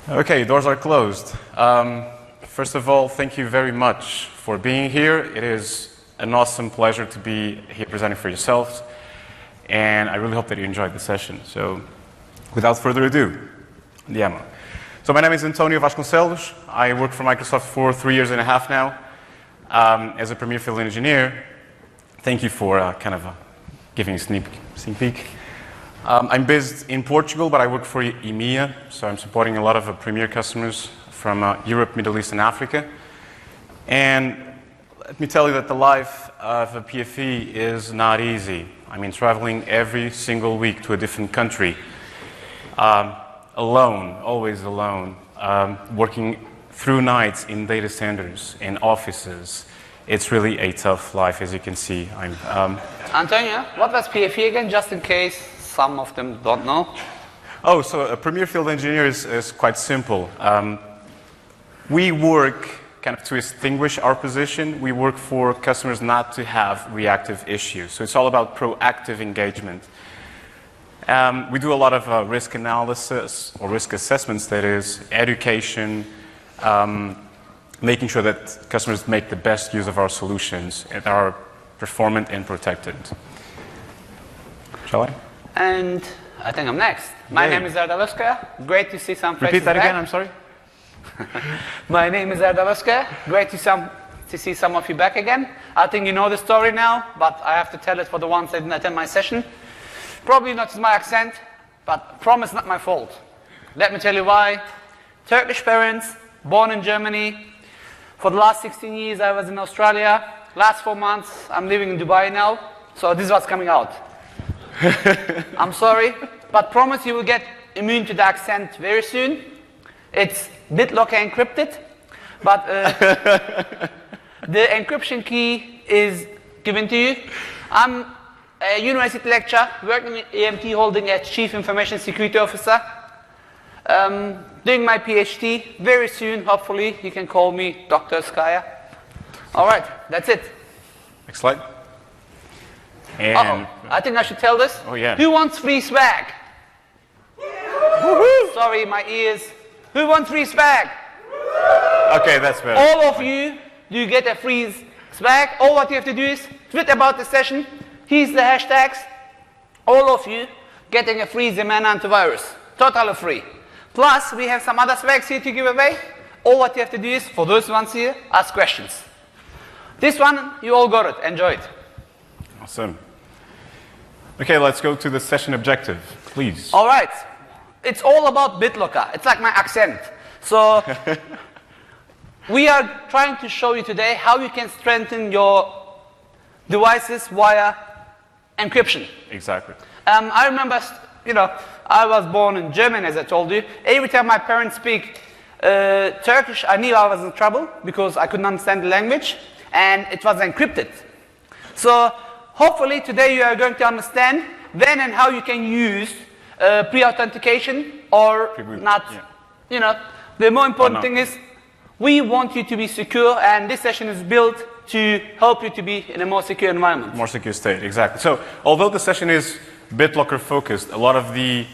Okay, doors are closed. First of all, thank you very much for being here. It is an awesome pleasure to be here presenting for yourselves, and I really hope that you enjoyed the session. So, without further ado, the demo. So my name is Antonio Vasconcelos. I work for Microsoft for 3 years and a half now as a Premier Field Engineer. Thank you for giving a sneak peek. I'm based in Portugal, but I work for EMEA, so I'm supporting a lot of Premier customers from Europe, Middle East, and Africa. And let me tell you that the life of a PFE is not easy. I mean, traveling every single week to a different country, alone, always alone, working through nights in data centers, in offices. It's really a tough life, as you can see. Antonio, what was PFE again, just in case some of them don't know? Oh, so a Premier Field Engineer is quite simple. We work to extinguish our position. We work for customers not to have reactive issues. So it's all about proactive engagement. We do a lot of risk analysis, or risk assessments, that is, education, making sure that customers make the best use of our solutions and are performant and protected. Shall I? And I think I'm next. My name is Erdal Ozkaya. Great to see some faces Repeat that back. again, I'm sorry. My name is Erdal Ozkaya. Great to see some of you back again. I think you know the story now, but I have to tell it for the ones that didn't attend my session. Probably not my accent, but promise not my fault. Let me tell you why. Turkish parents, born in Germany. For the last 16 years I was in Australia. Last 4 months I'm living in Dubai now. So this is what's coming out. I'm sorry, but promise you will get immune to the accent very soon. It's BitLocker encrypted, but the encryption key is given to you. I'm a university lecturer working in EMT Holding as Chief Information Security Officer. Doing my PhD very soon, hopefully you can call me Dr. Ozkaya. All right, that's it. Next slide. And I think I should tell this. Oh yeah. Who wants free swag? Sorry, my ears. Who wants free swag? Okay, that's better. All of you, you get a free swag. All what you have to do is tweet about the session. Here's the hashtags. All of you getting a free Zeman antivirus. Totally free. Plus, we have some other swags here to give away. All what you have to do is, for those ones here, ask questions. This one, you all got it. Enjoy it. Awesome. Okay, let's go to the session objective, please. All right. It's all about BitLocker. It's like my accent. So we are trying to show you today how you can strengthen your devices via encryption. Exactly. I remember, I was born in Germany, as I told you. Every time my parents speak Turkish, I knew I was in trouble because I couldn't understand the language, and it was encrypted. So hopefully today you are going to understand when and how you can use pre-authentication or not. Yeah. The more important thing is we want you to be secure, and this session is built to help you to be in a more secure environment. More secure state, exactly. So although the session is BitLocker focused, a lot of the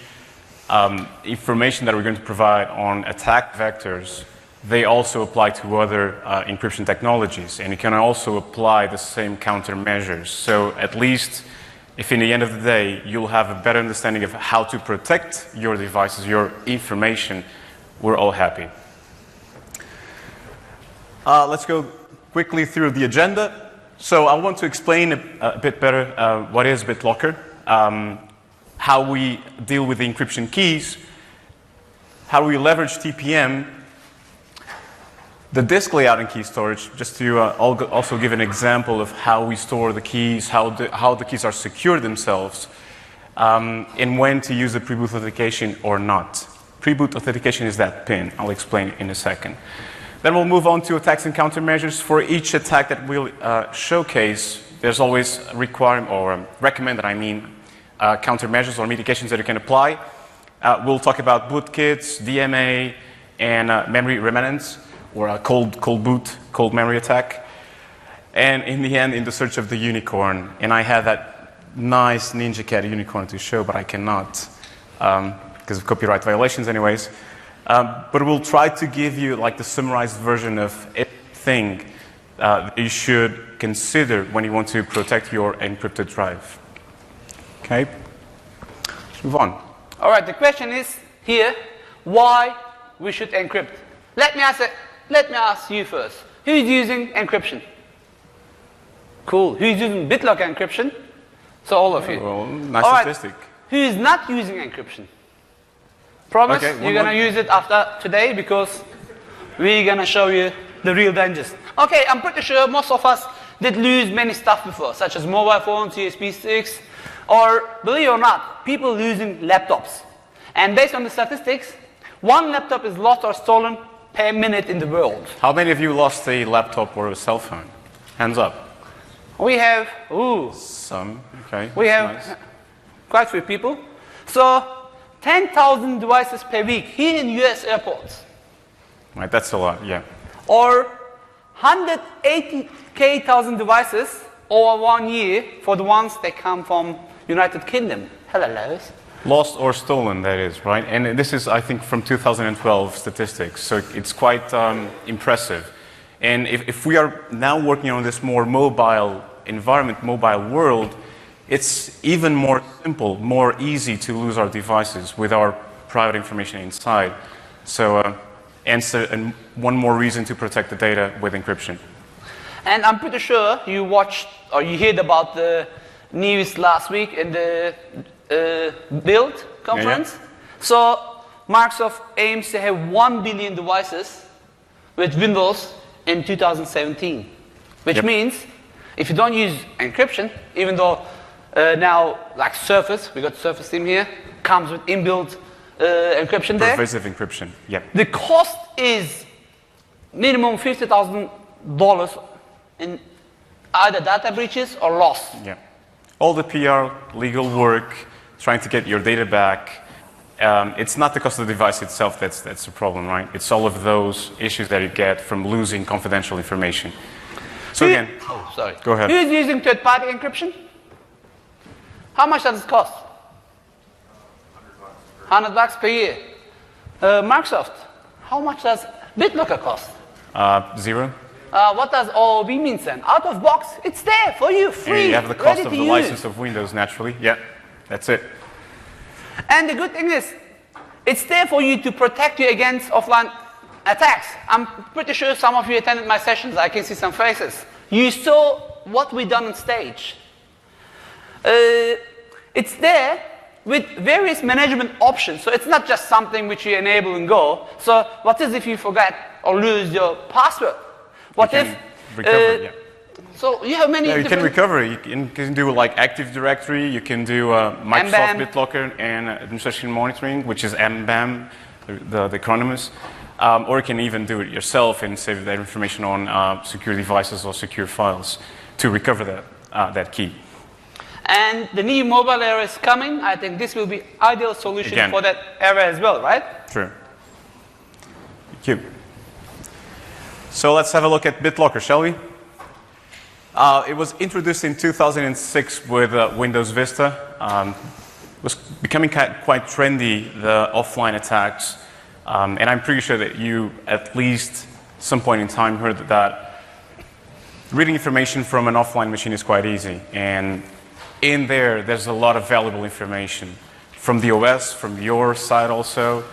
information that we're going to provide on attack vectors, they also apply to other encryption technologies, and you can also apply the same countermeasures. So at least if in the end of the day you'll have a better understanding of how to protect your devices, your information, we're all happy. Let's go quickly through the agenda. So I want to explain a bit better what is BitLocker, how we deal with the encryption keys, how we leverage TPM, the disk layout and key storage, just to also give an example of how we store the keys, how the keys are secured themselves, and when to use the Pre Boot Authentication or not. Pre Boot Authentication is that PIN. I'll explain in a second. Then we'll move on to attacks and countermeasures. For each attack that we'll showcase, there's always recommended countermeasures or mitigations that you can apply. We'll talk about bootkits, DMA, and memory remnants, or a cold boot, cold memory attack. And in the end, in the search of the unicorn, and I had that nice Ninja Cat unicorn to show, but I cannot because of copyright violations anyways. But we'll try to give you like the summarized version of everything you should consider when you want to protect your encrypted drive. Okay, let's move on. All right, the question is here, why we should encrypt. Let me ask you first. Who's using encryption? Cool. Who's using BitLocker encryption? So all of you. Well, nice all statistic. Right. Who is not using encryption? Promise you're going to use it after today because we're going to show you the real dangers. Okay, I'm pretty sure most of us did lose many stuff before, such as mobile phones, USB sticks, or believe it or not, people losing laptops. And based on the statistics, one laptop is lost or stolen per minute in the world. How many of you lost a laptop or a cell phone? Hands up. We have, some, okay. We have nice. Quite a few people. So 10,000 devices per week here in US airports. Right, that's a lot, yeah. Or 180,000 devices over 1 year for the ones that come from United Kingdom. Hello, Lois. Lost or stolen, that is, right? And this is, I think, from 2012 statistics, so it's quite impressive. And if we are now working on this more mobile environment, mobile world, it's even more simple, more easy to lose our devices with our private information inside. So, and one more reason to protect the data with encryption. And I'm pretty sure you watched or you heard about the news last week in the Build conference. Yeah. So Microsoft aims to have 1 billion devices with Windows in 2017, which means if you don't use encryption, even though now like Surface, we got Surface Team here, comes with inbuilt encryption there. Pervasive encryption, yeah. The cost is minimum $50,000 in either data breaches or loss. Yeah. All the PR, legal work, trying to get your data back. It's not the cost of the device itself that's the problem, right? It's all of those issues that you get from losing confidential information. So again, go ahead. Who's using third-party encryption? How much does it cost? $100 per year. Microsoft, how much does BitLocker cost? 0. What does OOB mean then? Out of box, it's there for you, free. And you have the cost of the license of Windows, naturally. Yeah, that's it. And the good thing is, it's there for you to protect you against offline attacks. I'm pretty sure some of you attended my sessions. I can see some faces. You saw what we done on stage. It's there with various management options. So it's not just something which you enable and go. So what is if you forget or lose your password? What if... recover, yeah. So you have many you can recover. You can do like Active Directory. You can do Microsoft BitLocker and Administration Monitoring, which is MBAM, the acronyms. Or you can even do it yourself and save that information on secure devices or secure files to recover that key. And the new mobile era is coming. I think this will be ideal solution for that era as well, right? True. Thank you. So let's have a look at BitLocker, shall we? It was introduced in 2006 with Windows Vista. It was becoming quite trendy, the offline attacks. And I'm pretty sure that you, at least some point in time, heard that reading information from an offline machine is quite easy. And in there's a lot of valuable information from the OS, from your side also.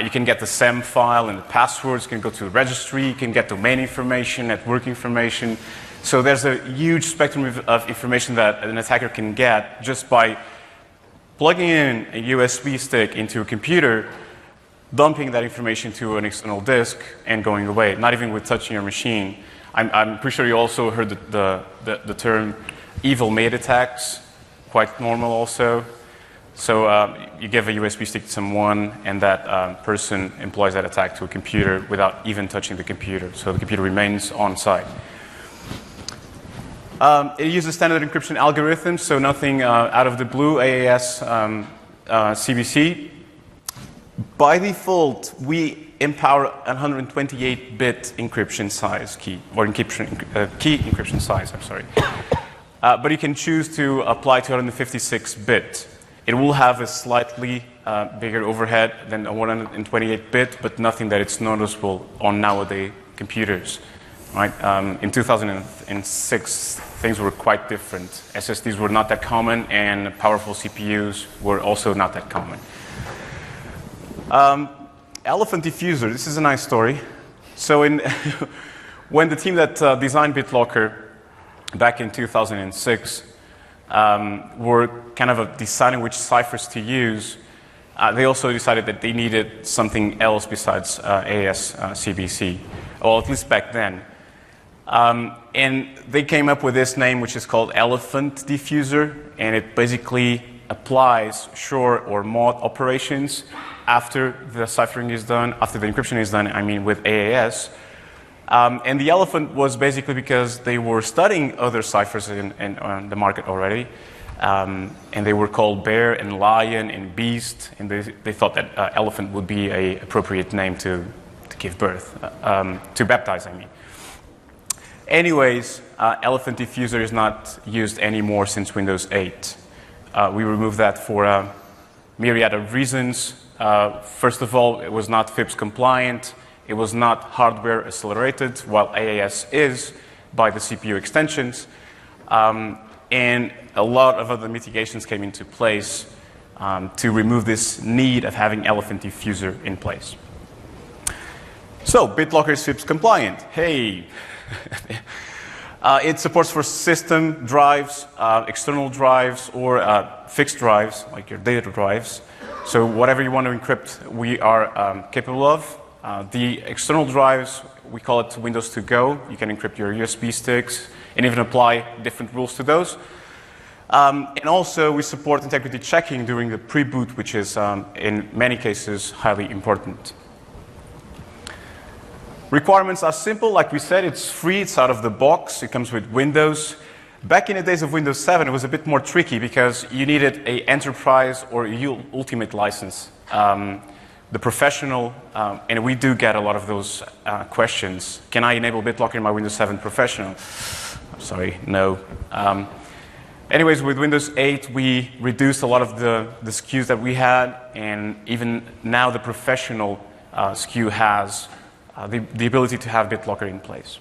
You can get the SAM file and the passwords, you can go to the registry, you can get domain information, network information. So there's a huge spectrum of information that an attacker can get just by plugging in a USB stick into a computer, dumping that information to an external disk, and going away, not even with touching your machine. I'm pretty sure you also heard the term evil maid attacks, quite normal also. So you give a USB stick to someone, and that person employs that attack to a computer without even touching the computer. So the computer remains on site. It uses standard encryption algorithms, so nothing out of the blue, AES, CBC. By default, we empower 128-bit encryption size key, or key encryption size, I'm sorry. But you can choose to apply 256-bit. It will have a slightly bigger overhead than a 128-bit, but nothing that it's noticeable on nowadays computers. Right? In 2006, things were quite different. SSDs were not that common, and powerful CPUs were also not that common. Elephant diffuser, this is a nice story. So when the team that designed BitLocker back in 2006 were kind of deciding which ciphers to use, they also decided that they needed something else besides AES CBC, or at least back then. And they came up with this name, which is called Elephant Diffuser, and it basically applies short or mod operations after the ciphering is done, after the encryption is done, I mean with AES. And the Elephant was basically because they were studying other ciphers on the market already, and they were called Bear and Lion and Beast, and they thought that Elephant would be an appropriate name to give birth, to baptize, I mean. Anyways, Elephant Diffuser is not used anymore since Windows 8. We removed that for a myriad of reasons. First of all, it was not FIPS compliant. It was not hardware accelerated, while AES is by the CPU extensions. And a lot of other mitigations came into place to remove this need of having Elephant Diffuser in place. So, BitLocker is FIPS compliant. Hey! It supports for system drives, external drives, or fixed drives, like your data drives. So whatever you want to encrypt, we are capable of. The external drives, we call it Windows to Go. You can encrypt your USB sticks and even apply different rules to those. And also, we support integrity checking during the pre-boot, which is, in many cases, highly important. Requirements are simple. Like we said, it's free. It's out of the box. It comes with Windows. Back in the days of Windows 7, it was a bit more tricky because you needed an enterprise or ultimate license. The professional, and we do get a lot of those questions. Can I enable BitLocker in my Windows 7 professional? I'm sorry, no. Anyways, with Windows 8, we reduced a lot of the SKUs that we had, and even now the professional SKU has the ability to have BitLocker in place.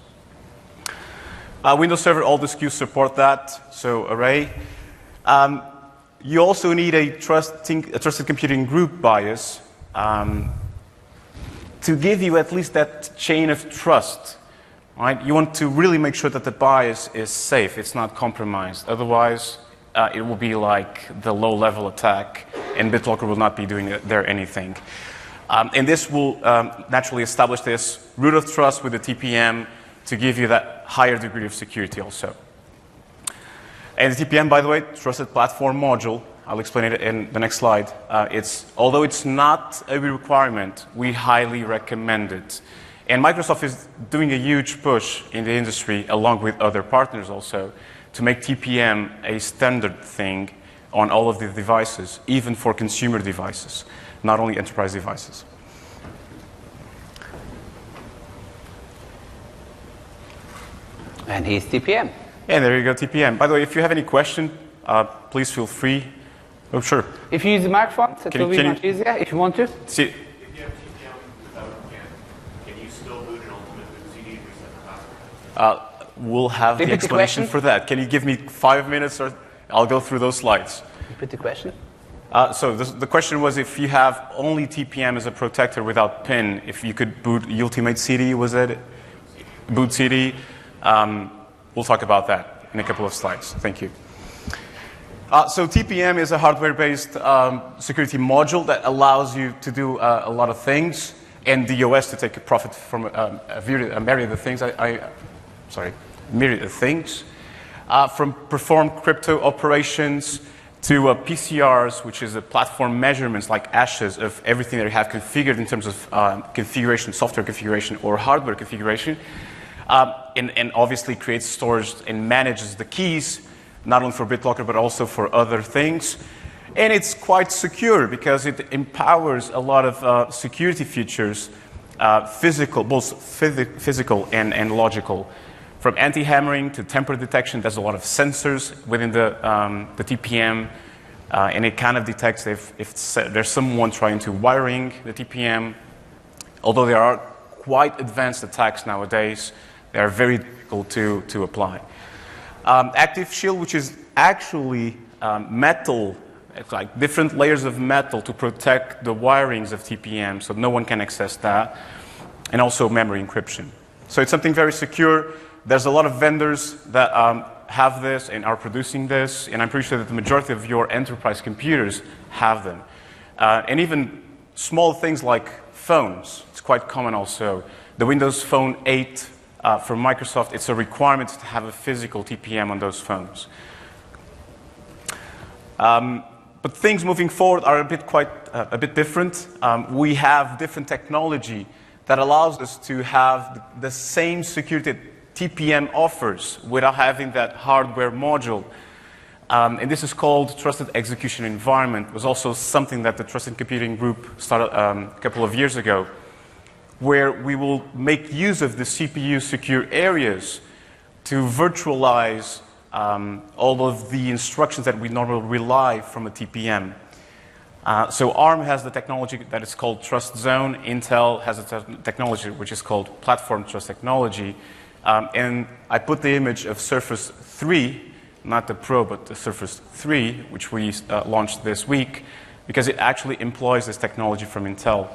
Windows Server, all the SKUs support that, so array. You also need a trusted computing group bias to give you at least that chain of trust. Right? You want to really make sure that the bias is safe, it's not compromised. Otherwise, it will be like the low-level attack, and BitLocker will not be doing there anything. And this will naturally establish this root of trust with the TPM to give you that higher degree of security also. And the TPM, by the way, Trusted Platform Module, I'll explain it in the next slide. Although it's not a requirement, we highly recommend it. And Microsoft is doing a huge push in the industry, along with other partners also, to make TPM a standard thing on all of the devices, even for consumer devices, not only enterprise devices. And here's TPM. And there you go, TPM. By the way, if you have any question, please feel free. Oh, sure. If you use the microphone, it will be much easier if you want to. See, If you have TPM without CAN, can you still boot an Ultimate Boot CD and reset the password? we'll have the explanation for that. Can you give me 5 minutes, or I'll go through those slides. Repeat the question. So the question was, if you have only TPM as a protector without PIN, if you could boot Ultimate CD, was it? Boot CD. We'll talk about that in a couple of slides. Thank you. So TPM is a hardware-based security module that allows you to do a lot of things, and the OS to take a profit from a myriad of things. Myriad of things, from perform crypto operations to PCRs, which is a platform measurements like ashes of everything that you have configured in terms of configuration, software configuration, or hardware configuration, and obviously creates, stores, and manages the keys, not only for BitLocker but also for other things. And it's quite secure because it empowers a lot of security features, physical, both physical and logical. From anti-hammering to tamper detection, there's a lot of sensors within the TPM. and it kind of detects if there's someone trying to wiring the TPM. Although there are quite advanced attacks nowadays, they are very difficult to apply. Active Shield, which is actually metal, it's like different layers of metal to protect the wirings of TPM, so no one can access that, and also memory encryption. So it's something very secure. There's a lot of vendors that have this and are producing this, and I'm pretty sure that the majority of your enterprise computers have them. And even small things like phones, it's quite common also. The Windows Phone 8 from Microsoft, it's a requirement to have a physical TPM on those phones. But things moving forward are a bit different. We have different technology that allows us to have the same security TPM offers without having that hardware module. And this is called Trusted Execution Environment. It was also something that the Trusted Computing Group started a couple of years ago, where we will make use of the CPU secure areas to virtualize all of the instructions that we normally rely from a TPM. So ARM has the technology that is called Trust Zone. Intel has a technology which is called Platform Trust Technology. And I put the image of Surface 3, not the Pro, but the Surface 3, which we launched this week, because it actually employs this technology from Intel.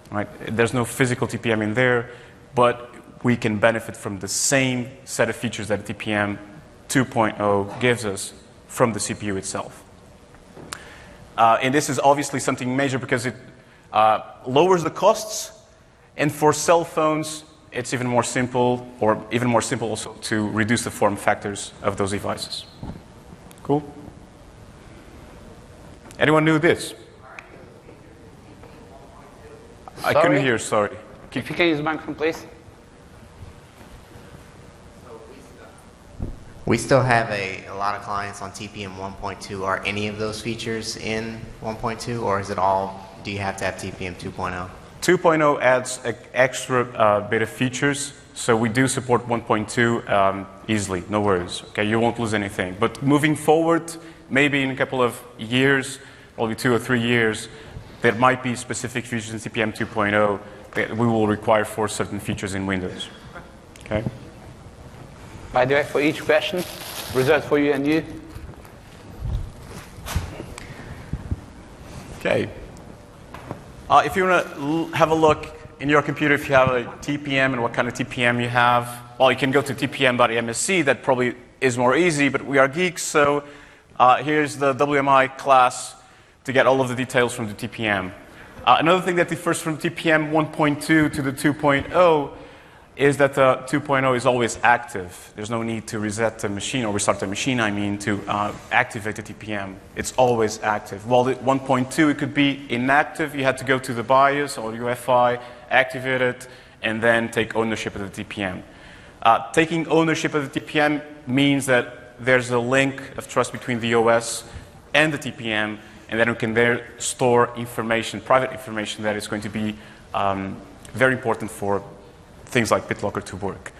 Right? There's no physical TPM in there, but we can benefit from the same set of features that TPM 2.0 gives us from the CPU itself. And this is obviously something major because it lowers the costs, and for cell phones, it's even more simple, or even more simple also to reduce the form factors of those devices. Cool? Anyone knew this? I couldn't hear, sorry. If you can use the microphone, please. We still have a lot of clients on TPM 1.2. Are any of those features in 1.2, or is it all, do you have to have TPM 2.0? 2.0 adds an extra bit of features, so we do support 1.2 easily, no worries. Okay, you won't lose anything. But moving forward, maybe in a couple of years, probably 2 or 3 years, there might be specific features in TPM 2.0 that we will require for certain features in Windows. Okay. By the way, for each question, reserved for you and you. Okay. If you want to have a look in your computer, if you have a TPM and what kind of TPM you have, well, you can go to tpm.msc. That probably is more easy, but we are geeks, so here's the WMI class to get all of the details from the TPM. Another thing that differs from TPM 1.2 to the 2.0 is that the 2.0 is always active. There's no need to reset the machine, or restart the machine, I mean, to activate the TPM. It's always active. While the 1.2, it could be inactive. You had to go to the BIOS or UEFI, activate it, and then take ownership of the TPM. Taking ownership of the TPM means that there's a link of trust between the OS and the TPM, and then we can there store information, private information, that is going to be very important for things like BitLocker to work.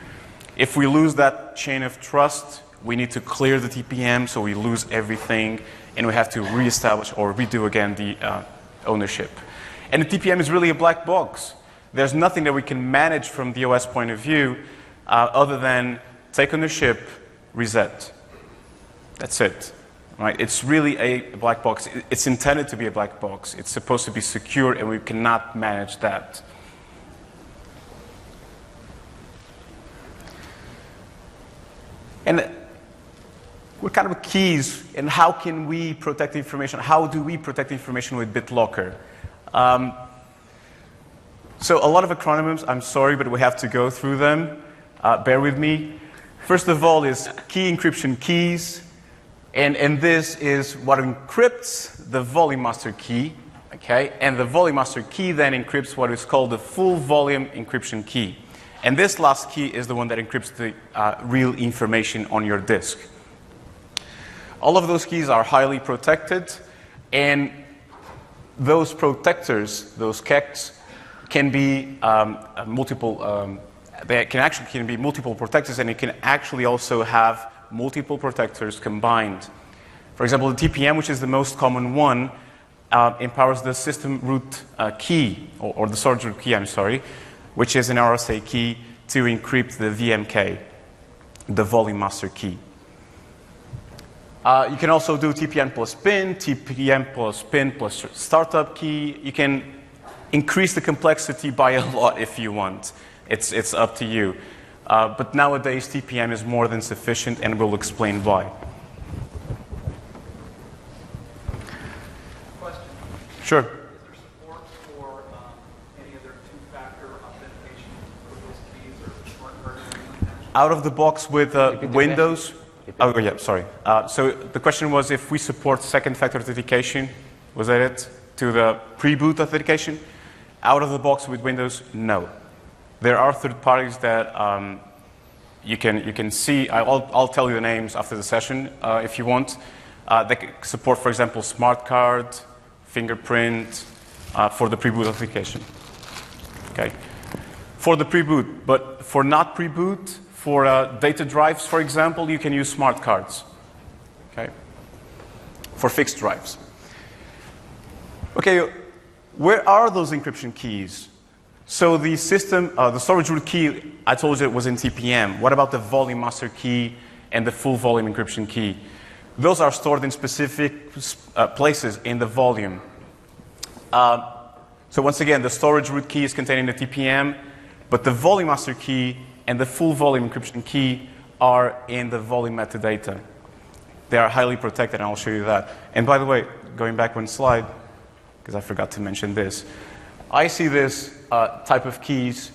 If we lose that chain of trust, we need to clear the TPM, so we lose everything, and we have to reestablish or redo again the ownership. And the TPM is really a black box. There's nothing that we can manage from the OS point of view other than take ownership, reset. That's it. Right? It's really a black box. It's intended to be a black box. It's supposed to be secure, and we cannot manage that. And what kind of keys, and how can we protect the information? How do we protect the information with BitLocker? So a lot of acronyms, I'm sorry, but we have to go through them. Bear with me. First of all is key encryption keys. And this is what encrypts the volume master key. Okay? And the volume master key then encrypts what is called the full volume encryption key. And this last key is the one that encrypts the real information on your disk. All of those keys are highly protected, and those protectors, those KEKs, can be multiple. They can be multiple protectors, and it can actually also have multiple protectors combined. For example, the TPM, which is the most common one, empowers the system root key, or the storage root key, I'm sorry, which is an RSA key to encrypt the VMK, the volume master key. You can also do TPM plus PIN plus startup key. You can increase the complexity by a lot if you want. It's up to you. But nowadays, TPM is more than sufficient, and we'll explain why. Question. Sure. Is there support for any other two-factor authentication for those keys or shortcut or anything like that? Out of the box with the Windows. Oh, yeah, sorry. So the question was if we support second-factor authentication. Was that it? To the pre-boot authentication? Out of the box with Windows, no. There are third parties that you can see. I'll tell you the names after the session if you want. They can support, for example, smart card, fingerprint for the pre-boot authentication. Okay. For the pre-boot, but for not pre-boot, for data drives, for example, you can use smart cards. Okay. For fixed drives. Okay. Where are those encryption keys? So the system, the storage root key, I told you it was in TPM. What about the volume master key and the full volume encryption key? Those are stored in specific places in the volume. So once again, the storage root key is contained in the TPM, but the volume master key and the full volume encryption key are in the volume metadata. They are highly protected, and I'll show you that. And by the way, going back one slide, because I forgot to mention this, I see this type of keys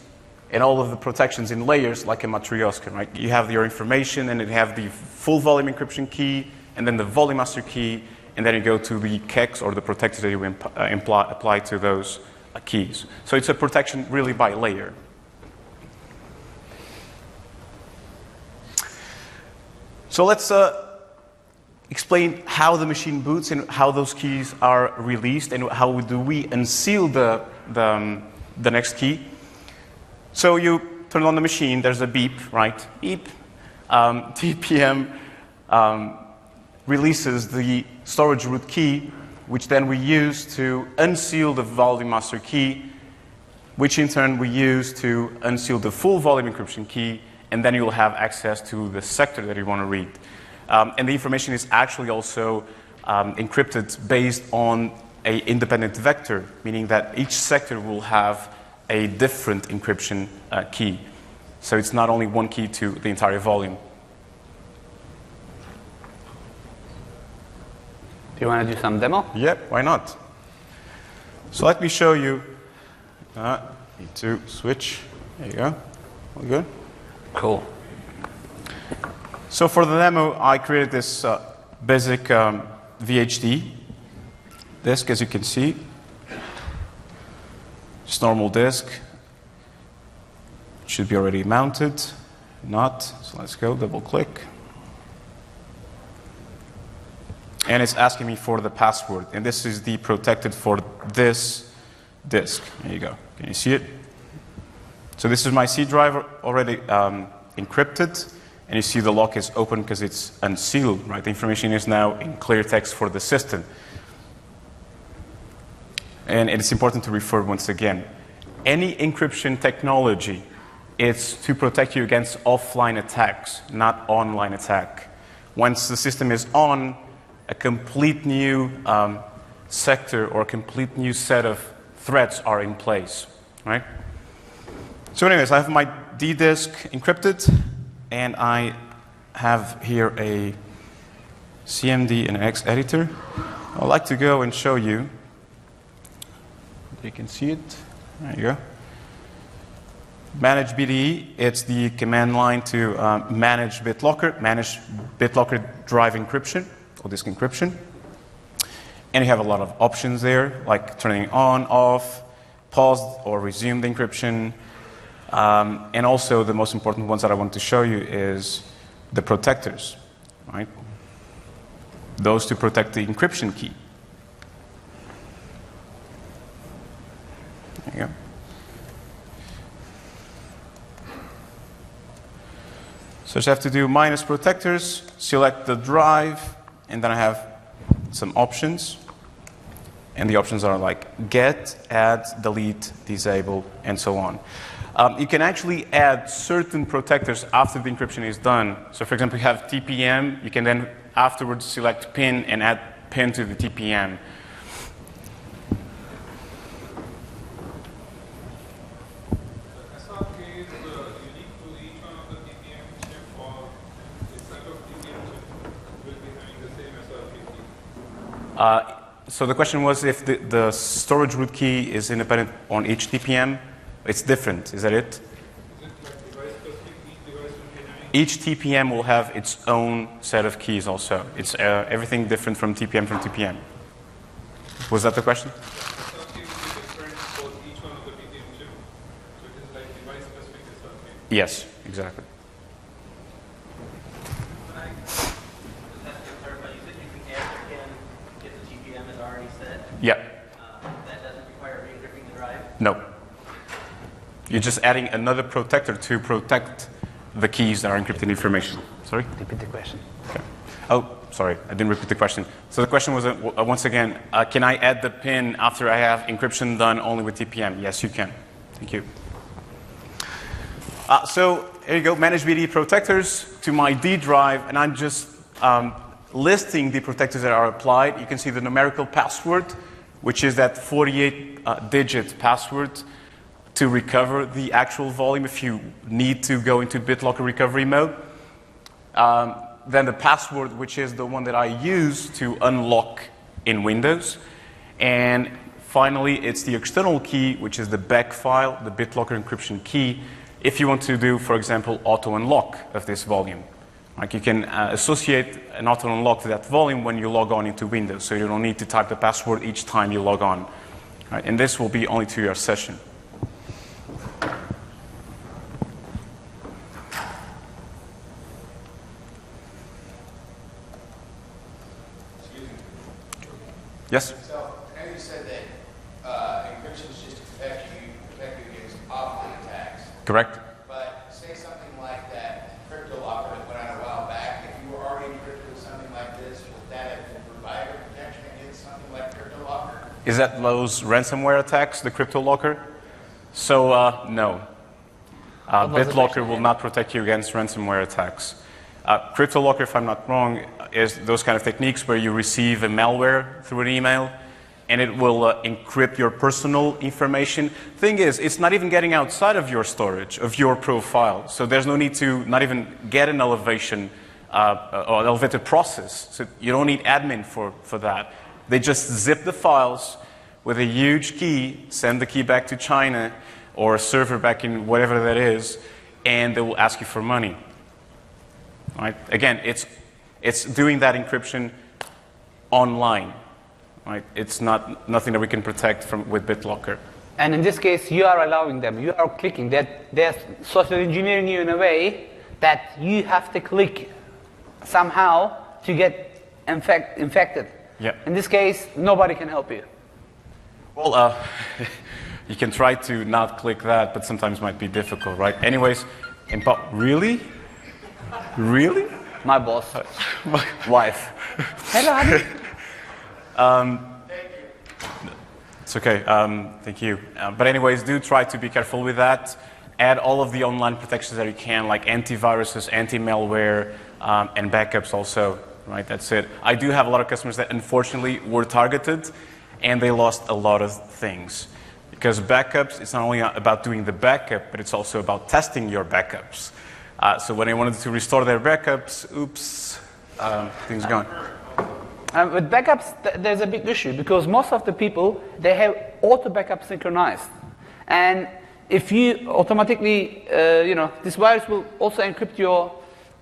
and all of the protections in layers like a matryoshka, right? You have your information, and you have the full volume encryption key, and then the volume master key, and then you go to the keys or the protectors that you apply to those keys. So it's a protection really by layer. So let's explain how the machine boots and how those keys are released and how do we unseal the next key. So you turn on the machine, there's a beep, right? Beep. TPM releases the storage root key, which then we use to unseal the volume master key, which in turn we use to unseal the full volume encryption key, and then you'll have access to the sector that you want to read. And the information is actually also encrypted based on an independent vector, meaning that each sector will have a different encryption key. So it's not only one key to the entire volume. Do you want to do some demo? Yep, why not? So let me show you. Need to switch. There you go. All good? Cool. So for the demo, I created this basic VHD disk, as you can see. Just normal disk. Should be already mounted. Not. So let's go, double click. And it's asking me for the password. And this is the protected for this disk. There you go. Can you see it? So this is my C drive already encrypted. And you see the lock is open because it's unsealed, right? The information is now in clear text for the system. And it's important to refer once again. Any encryption technology is to protect you against offline attacks, not online attack. Once the system is on, a complete new sector or a complete new set of threats are in place, right? So anyways, I have my D disk encrypted, and I have here a CMD and X editor. I'd like to go and show you. You can see it. There you go. Manage BDE, it's the command line to manage BitLocker drive encryption or disk encryption. And you have a lot of options there, like turning on, off, pause or resume the encryption. And also the most important ones that I want to show you is the protectors, right? Those to protect the encryption key. There you go. So I just have to do minus protectors, select the drive, and then I have some options. And the options are like get, add, delete, disable, and so on. You can actually add certain protectors after the encryption is done. So for example, you have TPM, you can then afterwards select PIN and add PIN to the TPM. So the question was if the storage root key is independent on each TPM. It's different, is that it? Each TPM will have its own set of keys also. It's everything different from TPM. Was that the question? Yes, exactly. Yeah. That doesn't require re-encrypting the drive? No. You're just adding another protector to protect the keys that are encrypted information. Sorry? Repeat the question. Okay. Oh, sorry, I didn't repeat the question. So the question was, once again, can I add the PIN after I have encryption done only with TPM? Yes, you can. Thank you. So here you go, manage BD protectors to my D drive, and I'm just listing the protectors that are applied. You can see the numerical password, which is that 48-digit password to recover the actual volume if you need to go into BitLocker recovery mode. Then the password, which is the one that I use to unlock in Windows. And finally, it's the external key, which is the back file, the BitLocker encryption key, if you want to do, for example, auto-unlock of this volume. Like you can associate an auto-unlock to that volume when you log on into Windows, so you don't need to type the password each time you log on. Right? And this will be only to your session. Yes? So, I know you said that encryption is just to protect you against offline attacks. Correct. But say something like that crypto locker that went out a while back, if you were already encrypted with something like this, would that have provided protection against something like crypto locker? Is that those ransomware attacks, the crypto locker? So, no. BitLocker will not protect you against ransomware attacks. CryptoLocker, if I'm not wrong, is those kind of techniques where you receive a malware through an email and it will encrypt your personal information. Thing is, it's not even getting outside of your storage, of your profile. So there's no need to not even get an elevation or an elevated process. So you don't need admin for that. They just zip the files with a huge key, send the key back to China or a server back in whatever that is, and they will ask you for money. Right? Again, it's doing that encryption online. Right? It's nothing that we can protect from with BitLocker. And in this case, you are allowing them. You are clicking. They're social engineering you in a way that you have to click somehow to get infected. Yeah. In this case, nobody can help you. Well, you can try to not click that, but sometimes it might be difficult, right? Anyways, really? Really? My boss. Wife. Hello, honey. It's okay. Thank you. But anyways, do try to be careful with that. Add all of the online protections that you can, like antiviruses, anti-malware, and backups also. Right? That's it. I do have a lot of customers that unfortunately were targeted, and they lost a lot of things. Because backups, it's not only about doing the backup, but it's also about testing your backups. So when they wanted to restore their backups, oops, things gone. With backups, there's a big issue because most of the people, they have auto backup synchronized. And if you automatically, this virus will also encrypt your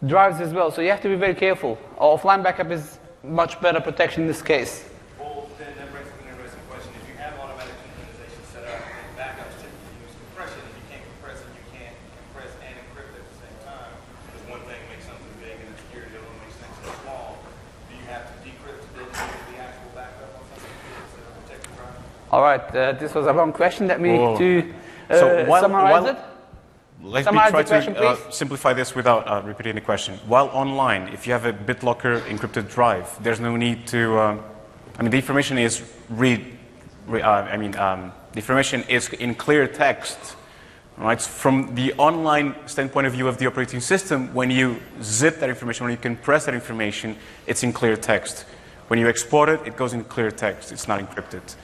drives as well. So you have to be very careful. Offline backup is much better protection in this case. Well, then that brings up an interesting question. If you have automatic synchronization set up, then backups typically use compression. If you can't compress it, you can't compress and encrypt at the same time. Because one thing makes something big and the security of it makes things so small. Do you have to decrypt to then use the actual backup on something to protect the drive? All right, this was a long question. Let me summarize it. Let me Summarize try the question, to please. simplify this without repeating the question. While online, if you have a BitLocker encrypted drive, there's no need to I mean, the information is the information is in clear text. Right? From the online standpoint of view of the operating system, when you zip that information, when you compress that information, it's in clear text. When you export it, it goes in clear text. It's not encrypted.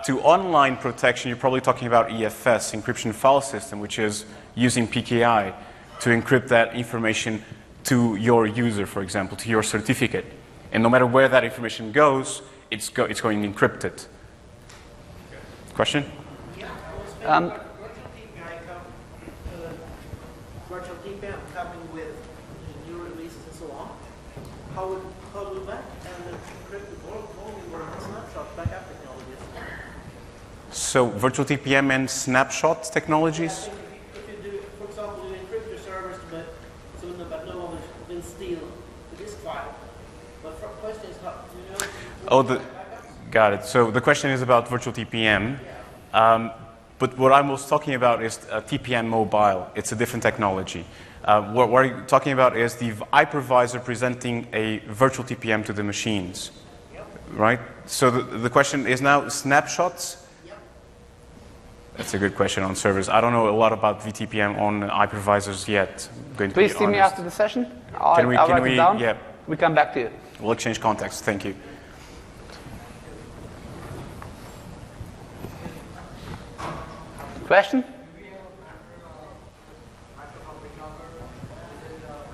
To online protection, you're probably talking about EFS, encryption file system, which is using PKI to encrypt that information to your user, for example, to your certificate. And no matter where that information goes, it's going encrypted. Question? Virtual TPM coming with new releases and so on. How would that and encrypt the volume or snapshot backup technologies? So virtual TPM and snapshot technologies? If you do, for example, you encrypt your servers so that no one will steal the disk file. But the question is, how do you know? Got it. So the question is about virtual TPM. But what I was talking about is TPM mobile. It's a different technology. What we're talking about is the hypervisor presenting a virtual TPM to the machines. Right? So the question is now snapshots? That's a good question on servers. I don't know a lot about VTPM on hypervisors yet. Please see me after the session. I'll write it down. Yeah. We come back to you. We'll exchange contacts. Thank you. Question?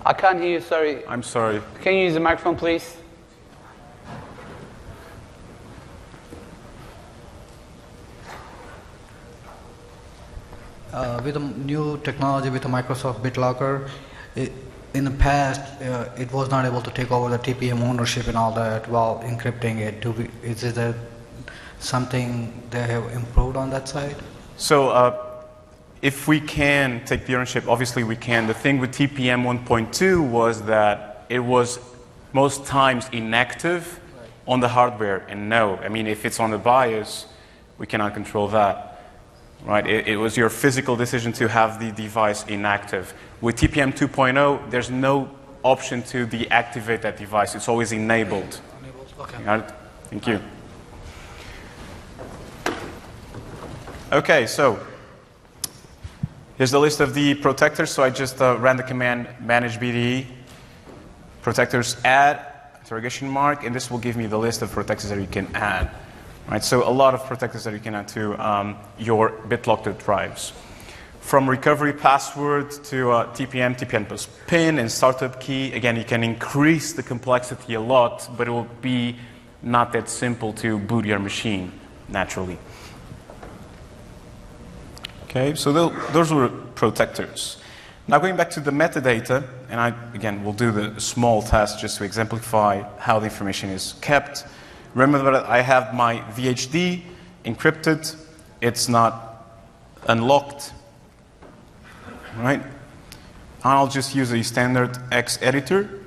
I can't hear you, sorry. I'm sorry. Can you use the microphone, please? With the new technology, with the Microsoft BitLocker, in the past, it was not able to take over the TPM ownership and all that while encrypting it. Is it something they have improved on that side? So if we can take the ownership, obviously we can. The thing with TPM 1.2 was that it was most times inactive on the hardware. And no, I mean, if it's on the BIOS, we cannot control that. Right? It was your physical decision to have the device inactive. With TPM 2.0, there's no option to deactivate that device. It's always enabled. Okay. Got it? Thank you. Okay, so here's the list of the protectors. So I just ran the command manage BDE, protectors add, interrogation mark, and this will give me the list of protectors that you can add. Right, so a lot of protectors that you can add to your BitLocker drives. From recovery password to TPM plus PIN and startup key, again, you can increase the complexity a lot, but it will be not that simple to boot your machine naturally. Okay, so those were protectors. Now going back to the metadata, and again, we'll do the small test just to exemplify how the information is kept. Remember that I have my VHD encrypted. It's not unlocked, right? I'll just use a standard X editor.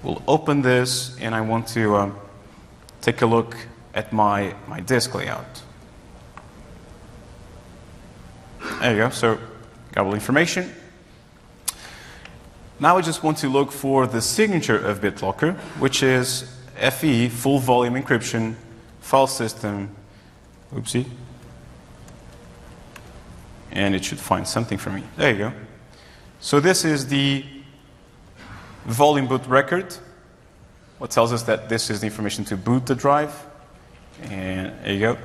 We'll open this, and I want to take a look at my disk layout. There you go, so got all the information. Now I just want to look for the signature of BitLocker, which is FE, full volume encryption, file system, oopsie. And it should find something for me. There you go. So this is the volume boot record, what tells us that this is the information to boot the drive. And there you go.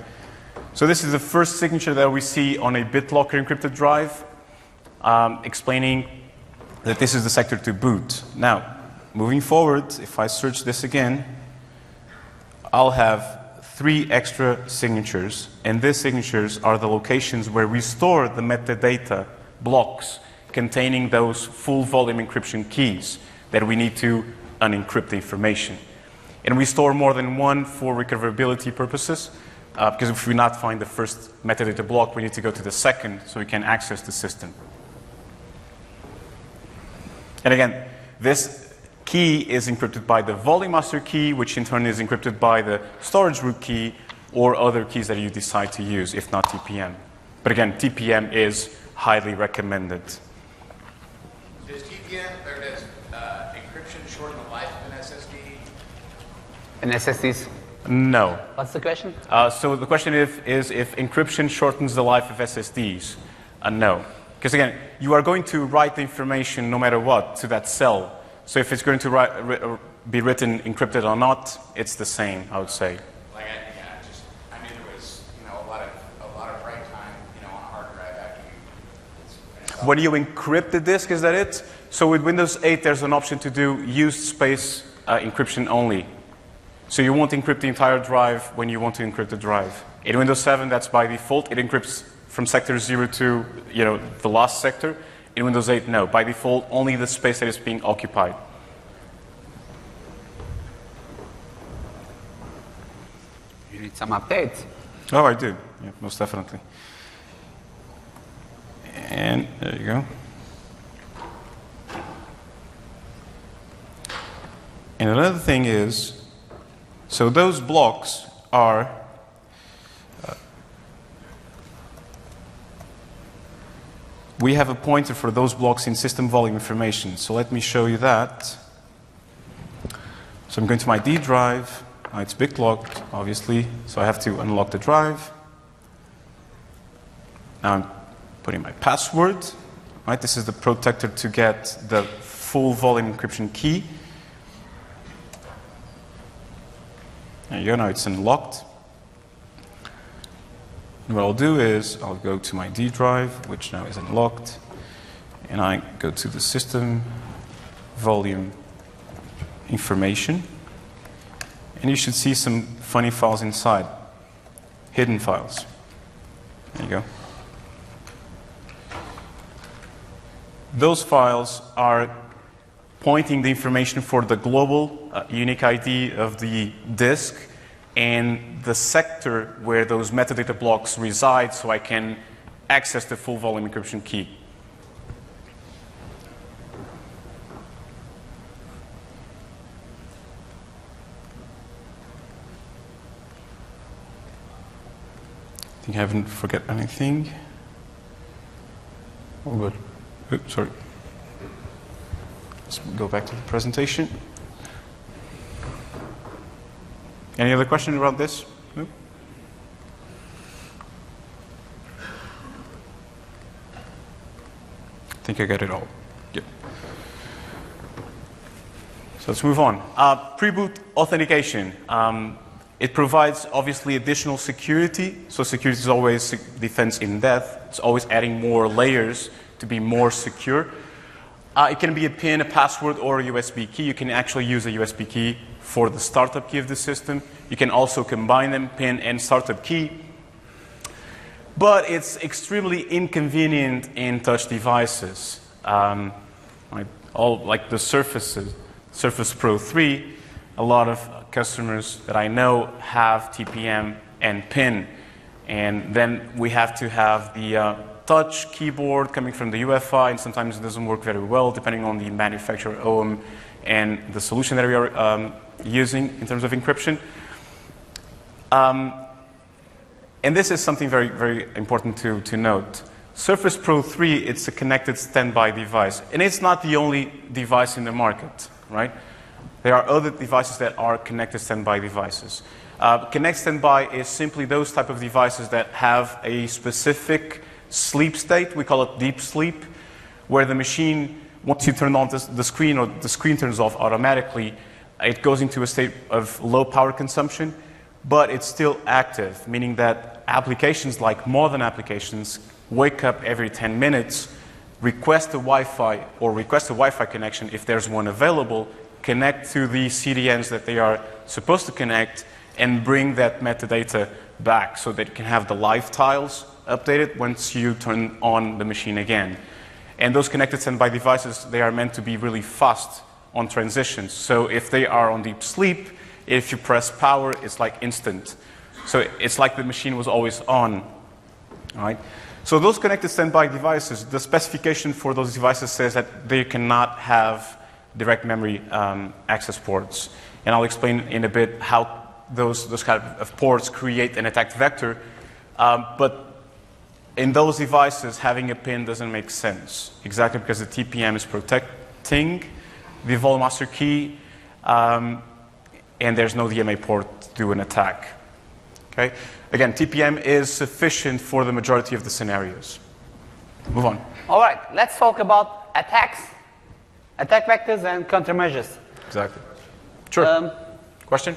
So this is the first signature that we see on a BitLocker encrypted drive, explaining that this is the sector to boot. Now, moving forward, if I search this again, I'll have 3 extra signatures, and these signatures are the locations where we store the metadata blocks containing those full volume encryption keys that we need to unencrypt the information. And we store more than one for recoverability purposes, because if we not find the first metadata block, we need to go to the second so we can access the system. And again, this key is encrypted by the volume master key, which in turn is encrypted by the storage root key or other keys that you decide to use, if not TPM. But again, TPM is highly recommended. Does TPM or does encryption shorten the life of an SSD? in SSDs? No. What's the question? So the question is if encryption shortens the life of SSDs. No. Because again, you are going to write the information no matter what to that cell. So if it's going to be written encrypted or not, it's the same, I would say. Like, I knew there was, a lot of write time, on a hard drive after you. When you encrypt the disk, is that it? So with Windows 8, there's an option to do used space encryption only. So you won't encrypt the entire drive when you want to encrypt the drive. In Windows 7, that's by default. It encrypts from sector 0 to the last sector. In Windows 8, no. By default, only the space that is being occupied. You need some updates. Oh, I do. Yeah, most definitely. And there you go. And another thing is, so those blocks are we have a pointer for those blocks in system volume information. So let me show you that. So I'm going to my D drive. Now it's BitLocked, obviously, so I have to unlock the drive. Now I'm putting my password. Right, this is the protector to get the full volume encryption key. There you go, now it's unlocked. And what I'll do is I'll go to my D drive, which now is unlocked, and I go to the system volume information. And you should see some funny files inside, hidden files. There you go. Those files are pointing the information for the global unique ID of the disk and the sector where those metadata blocks reside, so I can access the full volume encryption key. I think I haven't forget anything. All good. Oops, sorry. Let's go back to the presentation. Any other questions about this? No? I think I got it all. Yep. So let's move on. Pre Boot Authentication. It provides, obviously, additional security. So security is always defense in depth. It's always adding more layers to be more secure. It can be a PIN, a password, or a USB key. You can actually use a USB key for the startup key of the system. You can also combine them, PIN and startup key. But it's extremely inconvenient in touch devices. Like the Surface Pro 3, a lot of customers that I know have TPM and PIN. And then we have to have the touch keyboard coming from the UEFI, and sometimes it doesn't work very well, depending on the manufacturer, OEM, and the solution that we are using in terms of encryption. And this is something very, very important to note. Surface Pro 3, it's a connected standby device. And it's not the only device in the market, right? There are other devices that are connected standby devices. Connect standby is simply those type of devices that have a specific sleep state. We call it deep sleep, where the machine, once you turn on the screen or the screen turns off automatically, it goes into a state of low power consumption, but it's still active, meaning that applications like modern applications wake up every 10 minutes, request a Wi-Fi or request a Wi-Fi connection if there's one available, connect to the CDNs that they are supposed to connect, and bring that metadata back so that you can have the live tiles updated once you turn on the machine again. And those connected standby devices, they are meant to be really fast on transitions. So if they are on deep sleep, if you press power, it's like instant. So it's like the machine was always on, all right? So those connected standby devices, the specification for those devices says that they cannot have direct memory access ports. And I'll explain in a bit how those kind of ports create an attack vector. But in those devices, having a PIN doesn't make sense, exactly because the TPM is protecting the volume master key. and there's no DMA port to do an attack. Okay? Again, TPM is sufficient for the majority of the scenarios. Move on. All right, let's talk about attacks, attack vectors, and countermeasures. Exactly. Sure. Question?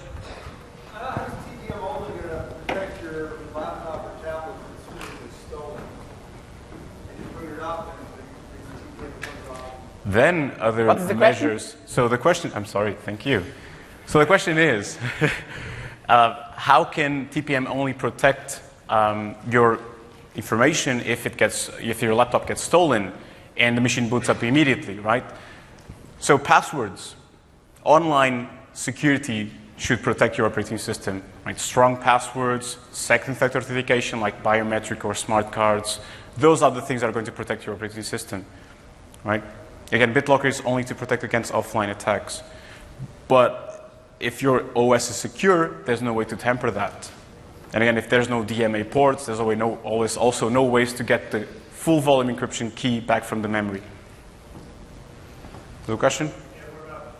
How is TPM only going to protect your laptop or tablet from being stolen? And you boot it up and the TPM comes off. Then other What is the measures. So the question, I'm sorry, thank you. So the question is, how can TPM only protect your information if your laptop gets stolen and the machine boots up immediately, right? So passwords, online security should protect your operating system, right? Strong passwords, second factor authentication like biometric or smart cards, those are the things that are going to protect your operating system, right? Again, BitLocker is only to protect against offline attacks. But if your OS is secure, there's no way to tamper that. And again, if there's no DMA ports, there's always also no ways to get the full volume encryption key back from the memory. No question? Yeah, what about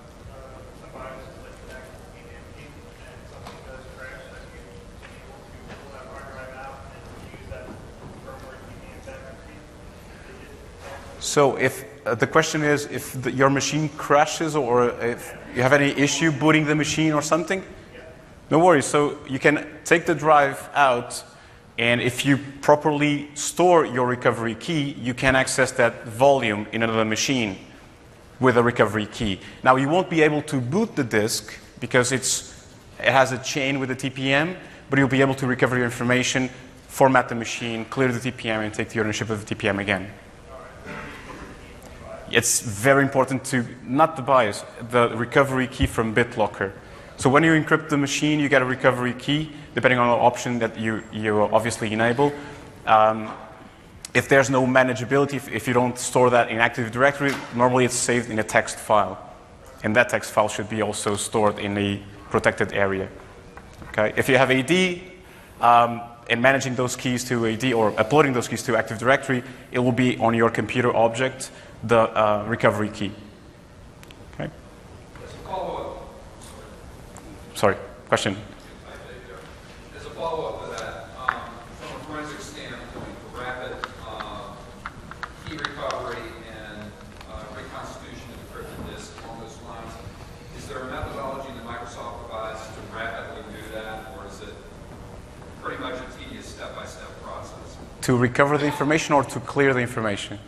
some viruses like connect to TPM key and something does crash, that you can able to pull that hard drive out and use that firmware TPM backup key? So if the question is if your machine crashes or if you have any issue booting the machine or something, no worries. So you can take the drive out, and if you properly store your recovery key, you can access that volume in another machine with a recovery key. Now you won't be able to boot the disk because it has a chain with the TPM, but you'll be able to recover your information, format the machine, clear the TPM, and take the ownership of the TPM again. It's very important to, not the BIOS, the recovery key from BitLocker. So when you encrypt the machine, you get a recovery key, depending on the option that you obviously enable. If there's no manageability, if you don't store that in Active Directory, normally it's saved in a text file. And that text file should be also stored in a protected area. Okay? If you have AD, and managing those keys to AD or uploading those keys to Active Directory, it will be on your computer object, the recovery key. Okay? As a follow-up. Sorry, question? As a follow-up to that, from a forensic standpoint, the rapid key recovery and reconstitution of encrypted disk along those lines, is there a methodology that Microsoft provides to rapidly do that, or is it pretty much a tedious step-by-step process? To recover the information or to clear the information?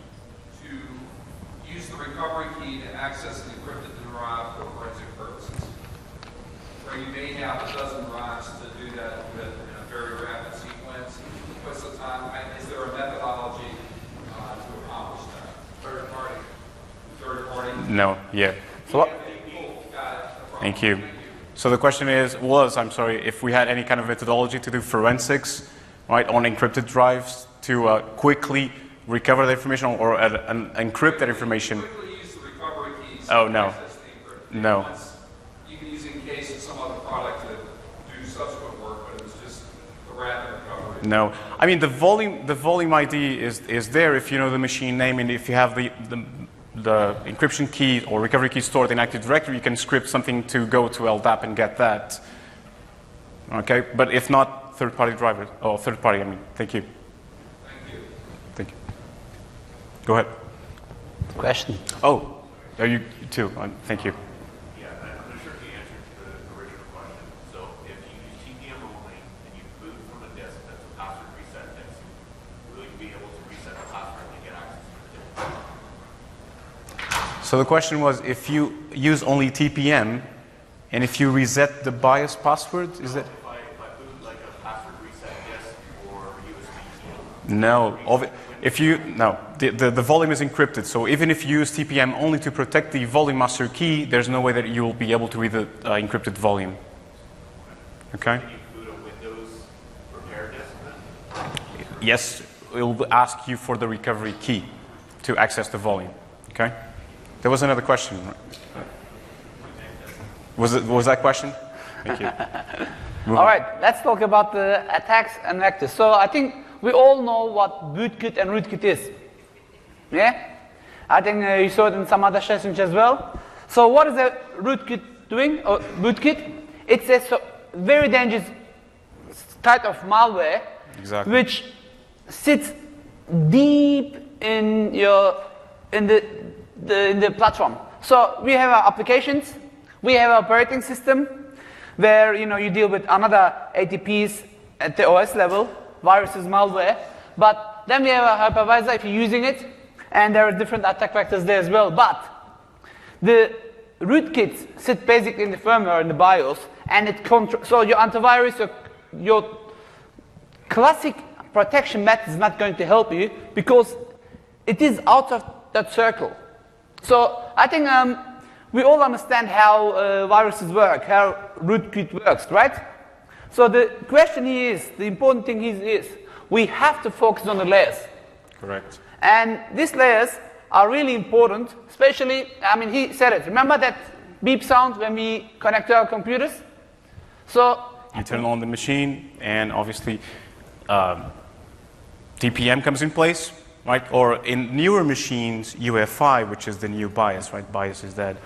To use the recovery key to access an encrypted drive for forensic purposes, where you may have a dozen drives to do that with in a very rapid sequence. What's the time? Is there a methodology to accomplish that? Third party? Third party? No, yeah. So, thank you. So the question I'm sorry, if we had any kind of methodology to do forensics, right, on encrypted drives to quickly recover the information or encrypt that information. Quickly use the recovery keys Oh, to no. access the encrypted. No. You can use it in case of some other product to do subsequent work, but it was just the rapid recovery. No. I mean, the volume ID is there if you know the machine name, and if you have the encryption key or recovery key stored in Active Directory, you can script something to go to LDAP and get that. Okay, but if not, third-party drivers. Oh, third-party, I mean. Thank you. Thank you. Thank you. Go ahead. Question. Oh, are you too? Thank you. Yeah, I'm not sure if you answered the original question. So if you use TPM only and you boot from a disk that's a password reset disk, will you be able to reset the password and get access to the disk? So the question was, if you use only TPM, and if you reset the BIOS password, is that? If I boot like a password reset disk or USB key. No. The volume is encrypted. So even if you use TPM only to protect the volume master key, there's no way that you will be able to read the encrypted volume. Okay? Can you boot a Windows repair disk then? Yes, it will ask you for the recovery key to access the volume. Okay? There was another question. Was that question? Thank you. All right, let's talk about the attacks and vectors. So I think we all know what bootkit and rootkit is. Yeah? I think you saw it in some other sessions as well. So what is a rootkit doing, or bootkit? it's a very dangerous type of malware, Exactly. which sits deep in the platform. So we have our applications, we have our operating system, where you deal with another ATPs at the OS level, viruses, malware. But then we have a hypervisor if you're using it, and there are different attack vectors there as well. But the rootkits sit basically in the firmware in the BIOS, and it controls. So your antivirus, your classic protection method is not going to help you because it is out of that circle. So I think we all understand how viruses work, how rootkit works, right? So the question here is, the important thing is we have to focus on the layers. Correct. And these layers are really important, especially, he said it. Remember that beep sound when we connect to our computers? So you turn on the machine, and obviously TPM comes in place, right? Or in newer machines, UEFI, which is the new BIOS, right? BIOS is dead.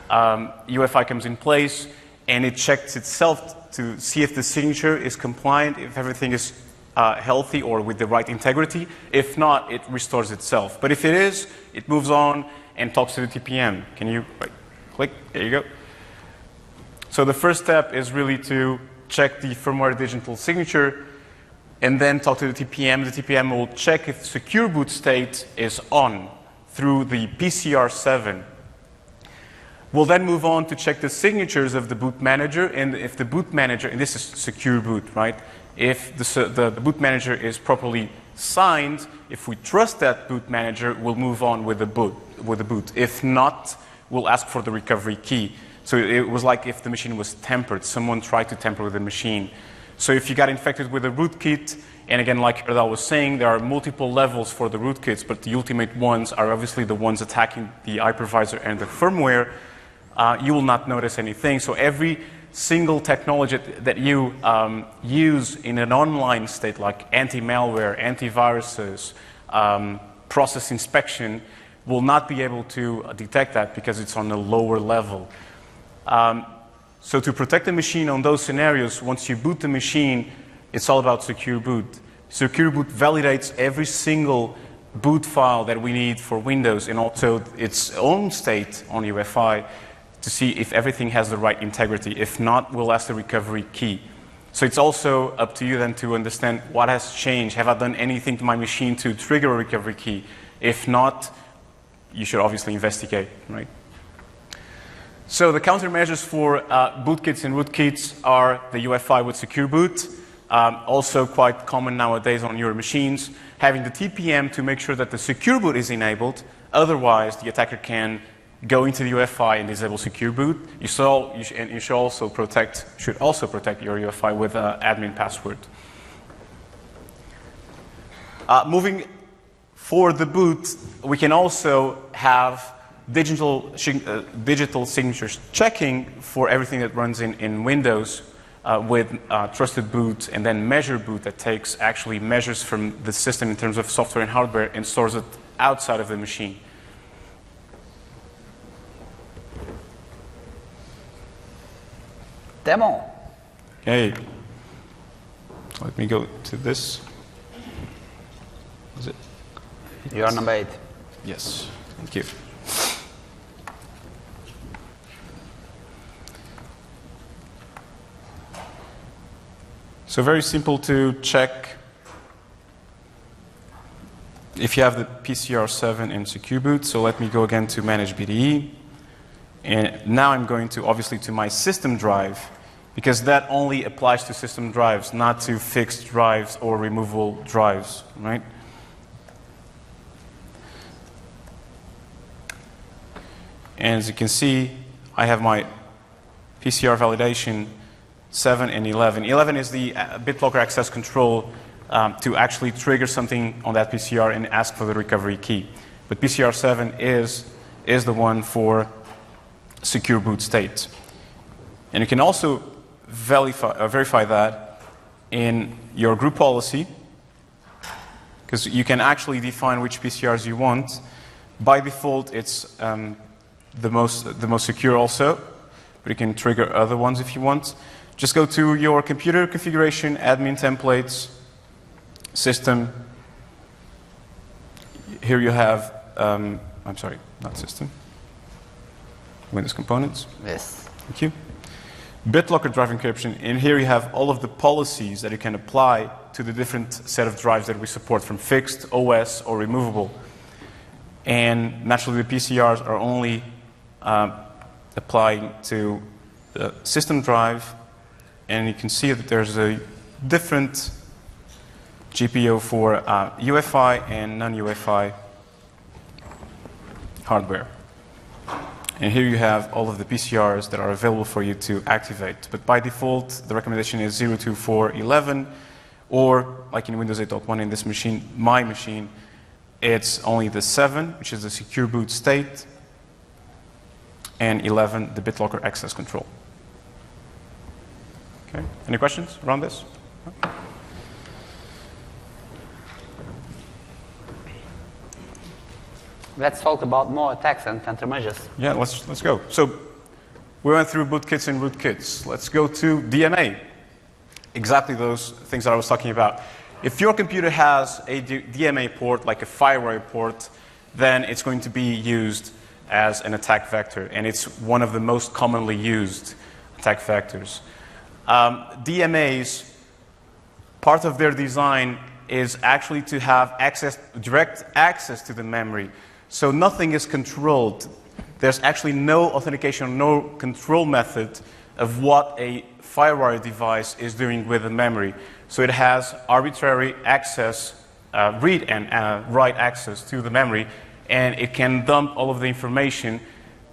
UEFI comes in place, and it checks itself to see if the signature is compliant, if everything is healthy or with the right integrity. If not, it restores itself. But if it is, it moves on and talks to the TPM. Can you click? There you go. So the first step is really to check the firmware digital signature and then talk to the TPM. The TPM will check if secure boot state is on through the PCR7. We'll then move on to check the signatures of the boot manager, and if the boot manager, and this is secure boot, right? If the boot manager is properly signed, if we trust that boot manager, we'll move on with the boot. If not, we'll ask for the recovery key. So it was like if the machine was tampered, someone tried to tamper with the machine. So if you got infected with a rootkit, and again, like Erdal was saying, there are multiple levels for the rootkits, but the ultimate ones are obviously the ones attacking the hypervisor and the firmware. You will not notice anything. So every single technology that you use in an online state, like anti-malware, antiviruses, process inspection, will not be able to detect that because it's on a lower level. So to protect the machine on those scenarios, once you boot the machine, it's all about secure boot. Secure boot validates every single boot file that we need for Windows and also its own state on UEFI to see if everything has the right integrity. If not, we'll ask the recovery key. So it's also up to you then to understand what has changed. Have I done anything to my machine to trigger a recovery key? If not, you should obviously investigate, right? So the countermeasures for bootkits and rootkits are the UEFI with secure boot, also quite common nowadays on your machines, having the TPM to make sure that the secure boot is enabled. Otherwise, the attacker can go into the UEFI and disable secure boot. You should also protect your UEFI with an admin password. Moving for the boot, we can also have digital signatures checking for everything that runs in Windows with trusted boot, and then measure boot that takes actually measures from the system in terms of software and hardware and stores it outside of the machine. Demo. Okay. Let me go to this. Is it? You are number 8. Yes. Thank you. So very simple to check if you have the PCR7 in secure boot. So let me go again to manage BDE. And now I'm going to obviously to my system drive, because that only applies to system drives, not to fixed drives or removable drives, right? And as you can see, I have my PCR validation 7 and 11. 11 is the BitLocker access control to actually trigger something on that PCR and ask for the recovery key. But PCR 7 is the one for secure boot state. And you can also verify that in your group policy, because you can actually define which PCRs you want. By default, it's the most secure also. but you can trigger other ones if you want. Just go to your computer configuration, admin templates, system. Here you have, I'm sorry, not system, Windows components. Yes. Thank you. BitLocker drive encryption. In here you have all of the policies that you can apply to the different set of drives that we support, from fixed, OS, or removable. And naturally the PCRs are only applying to the system drive, and you can see that there's a different GPO for UEFI and non-UEFI hardware. And here you have all of the PCRs that are available for you to activate. But by default, the recommendation is 02411, or like in Windows 8.1 in this machine, my machine, it's only the 7, which is the secure boot state, and 11, the BitLocker access control. Okay, any questions around this? Let's talk about more attacks and countermeasures. Yeah, let's go. So we went through bootkits and rootkits. Let's go to DMA. Exactly those things that I was talking about. If your computer has a DMA port, like a FireWire port, then it's going to be used as an attack vector, and it's one of the most commonly used attack vectors. DMAs, part of their design is actually to have direct access to the memory. So nothing is controlled. There's actually no authentication, no control method of what a FireWire device is doing with the memory. So it has arbitrary access, read and write access to the memory, and it can dump all of the information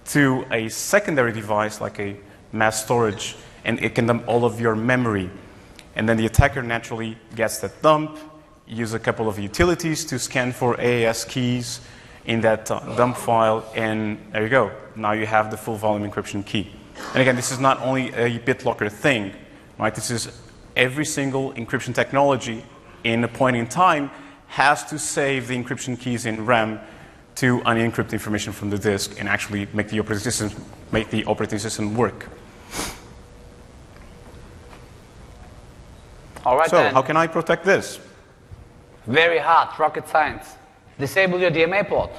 to a secondary device like a mass storage, and it can dump all of your memory. And then the attacker naturally gets that dump, use a couple of utilities to scan for AES keys in that dump file, and there you go. Now you have the full volume encryption key. And again, this is not only a BitLocker thing, right? This is every single encryption technology in a point in time has to save the encryption keys in RAM to unencrypt information from the disk and actually make the operating system work. All right, so then. how can I protect this? Very hard, rocket science. Disable your DMA port.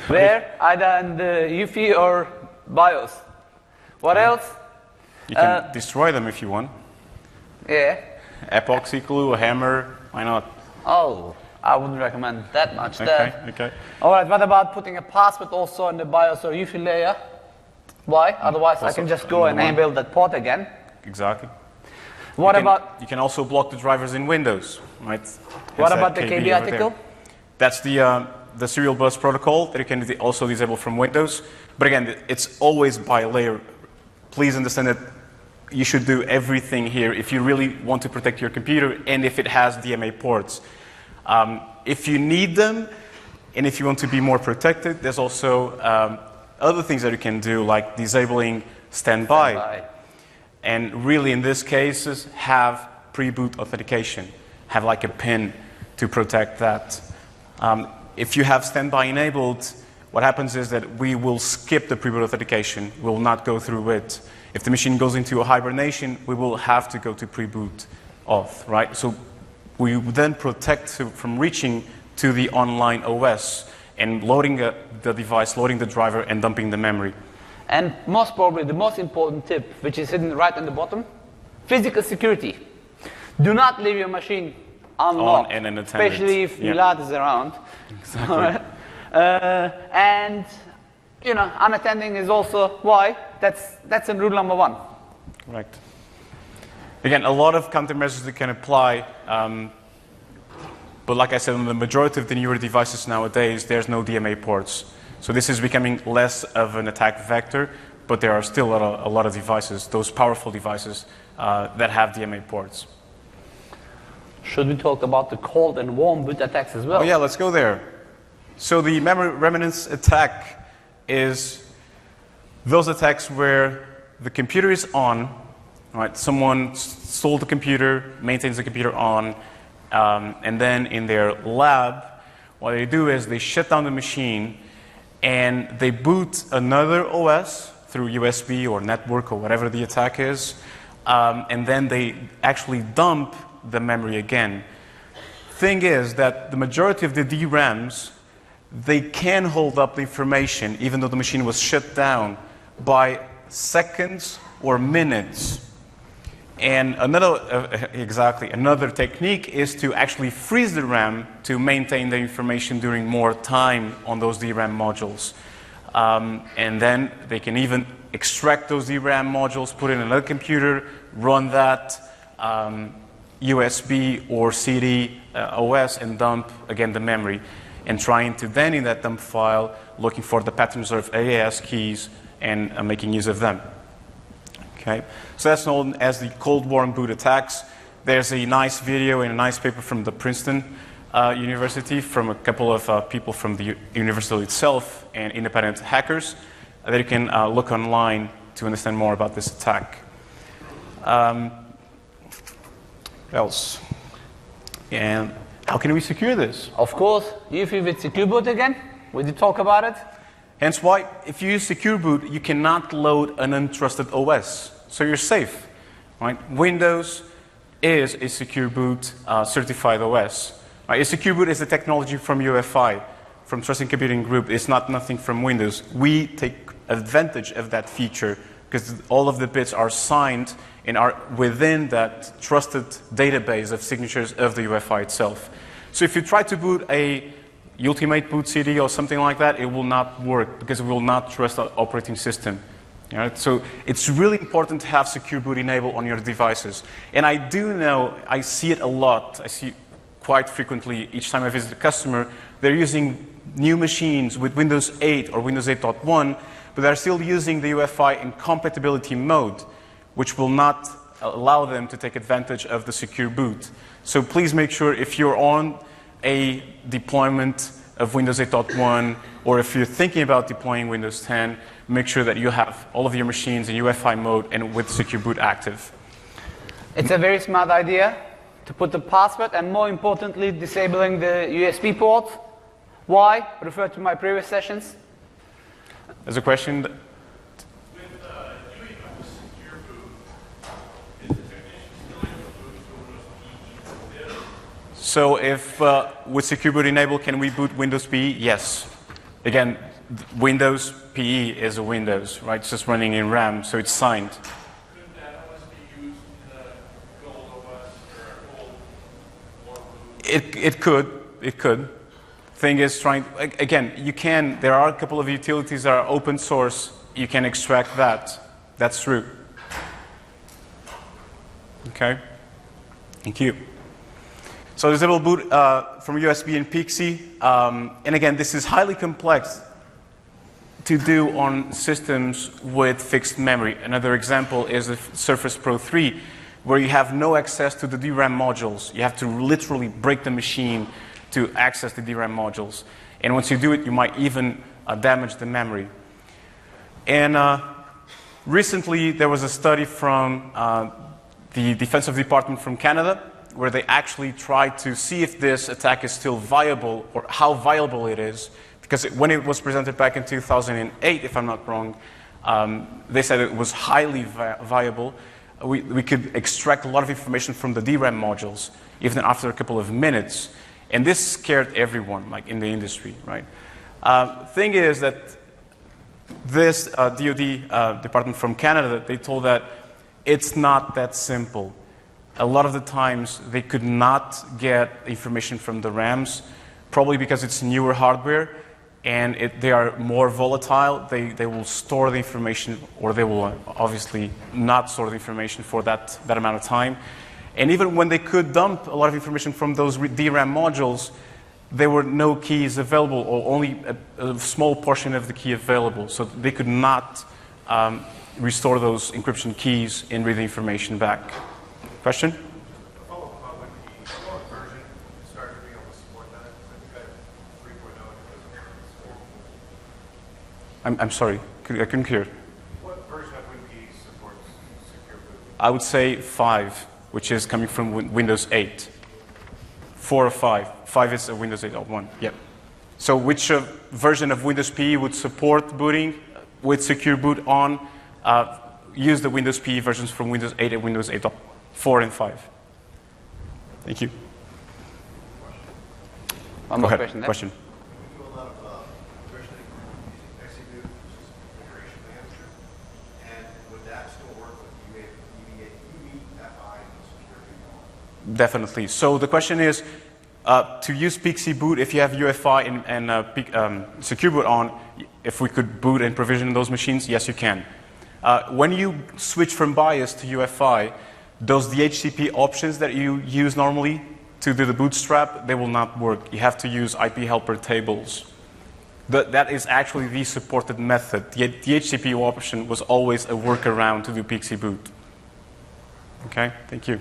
Where? Either in the UEFI or BIOS. What else? You can destroy them if you want. Yeah. Epoxy glue, a hammer, why not? Oh, I wouldn't recommend that much. Okay. All right, what about putting a password also in the BIOS or UEFI layer? Why? Otherwise, I can just go and enable that port again. Exactly. What about? You can also block the drivers in Windows, right? What about the KB article? That's the serial bus protocol that you can also disable from Windows. But again, it's always by layer. Please understand that you should do everything here if you really want to protect your computer and if it has DMA ports. If you need them and if you want to be more protected, there's also other things that you can do, like disabling standby. And really, in this case, have pre-boot authentication. Have like a PIN to protect that. If you have standby enabled, what happens is that we will skip the pre-boot authentication. We will not go through it. If the machine goes into a hibernation, we will have to go to pre-boot auth, right? So we then protect from reaching to the online OS and loading the device, loading the driver, and dumping the memory. And most probably the most important tip, which is hidden right on the bottom, physical security. Do not leave your machine unlocked, and unattended. Especially if Milad is around. Exactly. Right? And unattending is also why. That's in rule number 1. Right. Again, a lot of countermeasures that can apply. But like I said, on the majority of the newer devices nowadays, there's no DMA ports. So this is becoming less of an attack vector, but there are still a lot of devices, those powerful devices, that have DMA ports. Should we talk about the cold and warm boot attacks as well? Oh yeah, let's go there. So the memory remnants attack is those attacks where the computer is on, right? Someone stole the computer, maintains the computer on, and then in their lab, what they do is they shut down the machine and they boot another OS through USB or network or whatever the attack is, and then they actually dump the memory again. Thing is that the majority of the DRAMs, they can hold up the information even though the machine was shut down by seconds or minutes. And another technique is to actually freeze the RAM to maintain the information during more time on those DRAM modules. And then they can even extract those DRAM modules, put it in another computer, run that USB or CD OS, and dump again the memory. And trying to then in that dump file, looking for the patterns of AES keys and making use of them. Okay, so that's known as the Cold War and boot attacks. There's a nice video and a nice paper from the Princeton University from a couple of people from the university itself and independent hackers that you can look online to understand more about this attack. Else? And how can we secure this? Of course, if you with Secure Boot again, we did talk about it. Hence why, if you use Secure Boot, you cannot load an untrusted OS. So you're safe. Right? Windows is a Secure Boot certified OS. Right? A Secure Boot is a technology from UEFI, from Trusted Computing Group. It's not nothing from Windows. We take advantage of that feature because all of the bits are signed and are within that trusted database of signatures of the UEFI itself. So if you try to boot a Ultimate Boot CD or something like that, it will not work because it will not trust the operating system. Right? So it's really important to have Secure Boot enabled on your devices. And I do know, I see it a lot. I see quite frequently each time I visit a customer, they're using new machines with Windows 8 or Windows 8.1, but they're still using the UEFI in compatibility mode, which will not allow them to take advantage of the Secure Boot. So please make sure if you're on a deployment of Windows 8.1, or if you're thinking about deploying Windows 10, make sure that you have all of your machines in UEFI mode and with Secure Boot active. It's a very smart idea to put the password and, more importantly, disabling the USB port. Why? Refer to my previous sessions. There's a question. So if with Secure Boot enabled, can we boot Windows PE? Yes. Again, Windows PE is a Windows, right? It's just running in RAM, so it's signed. Couldn't that OS be used in the Gold OS or Gold Boot? It could. Thing is, again, you can, there are a couple of utilities that are open source. You can extract that. That's true. Okay. Thank you. So disable boot from USB and PXE. And again, this is highly complex to do on systems with fixed memory. Another example is the Surface Pro 3, where you have no access to the DRAM modules. You have to literally break the machine to access the DRAM modules. And once you do it, you might even damage the memory. And recently, there was a study from the Defensive Department from Canada, where they actually tried to see if this attack is still viable or how viable it is. Because when it was presented back in 2008, if I'm not wrong, they said it was highly viable. We could extract a lot of information from the DRAM modules, even after a couple of minutes. And this scared everyone, like in the industry, right? Thing is that this DoD department from Canada, they told that it's not that simple. A lot of the times, they could not get information from the RAMs, probably because it's newer hardware, and they are more volatile. They will store the information, or they will obviously not store the information for that amount of time. And even when they could dump a lot of information from those DRAM modules, there were no keys available, or only a small portion of the key available. So they could not restore those encryption keys and read the information back. Question? Follow-up about what version started being able to support that? Because I think that 3.0 I'm sorry, I couldn't hear. What version of WinPE supports Secure Boot? I would say 5, which is coming from Windows 8. 4 or 5. 5 is a Windows 8.1. Yep. So which version of Windows PE would support booting? with Secure Boot on, use the Windows PE versions from Windows 8 and Windows 8.4 and 5. Thank you. One more question there. Question. We do a lot of provisioning using Execute, which is configuration manager, and would that still work with UEFI and security? Definitely. So the question is, to use Pixie Boot, if you have UEFI and Secure Boot on, if we could boot and provision those machines, yes, you can. When you switch from BIOS to UEFI, those DHCP options that you use normally to do the bootstrap, they will not work. You have to use IP helper tables. That is actually the supported method. The DHCP option was always a workaround to do Pixie Boot. Okay, thank you.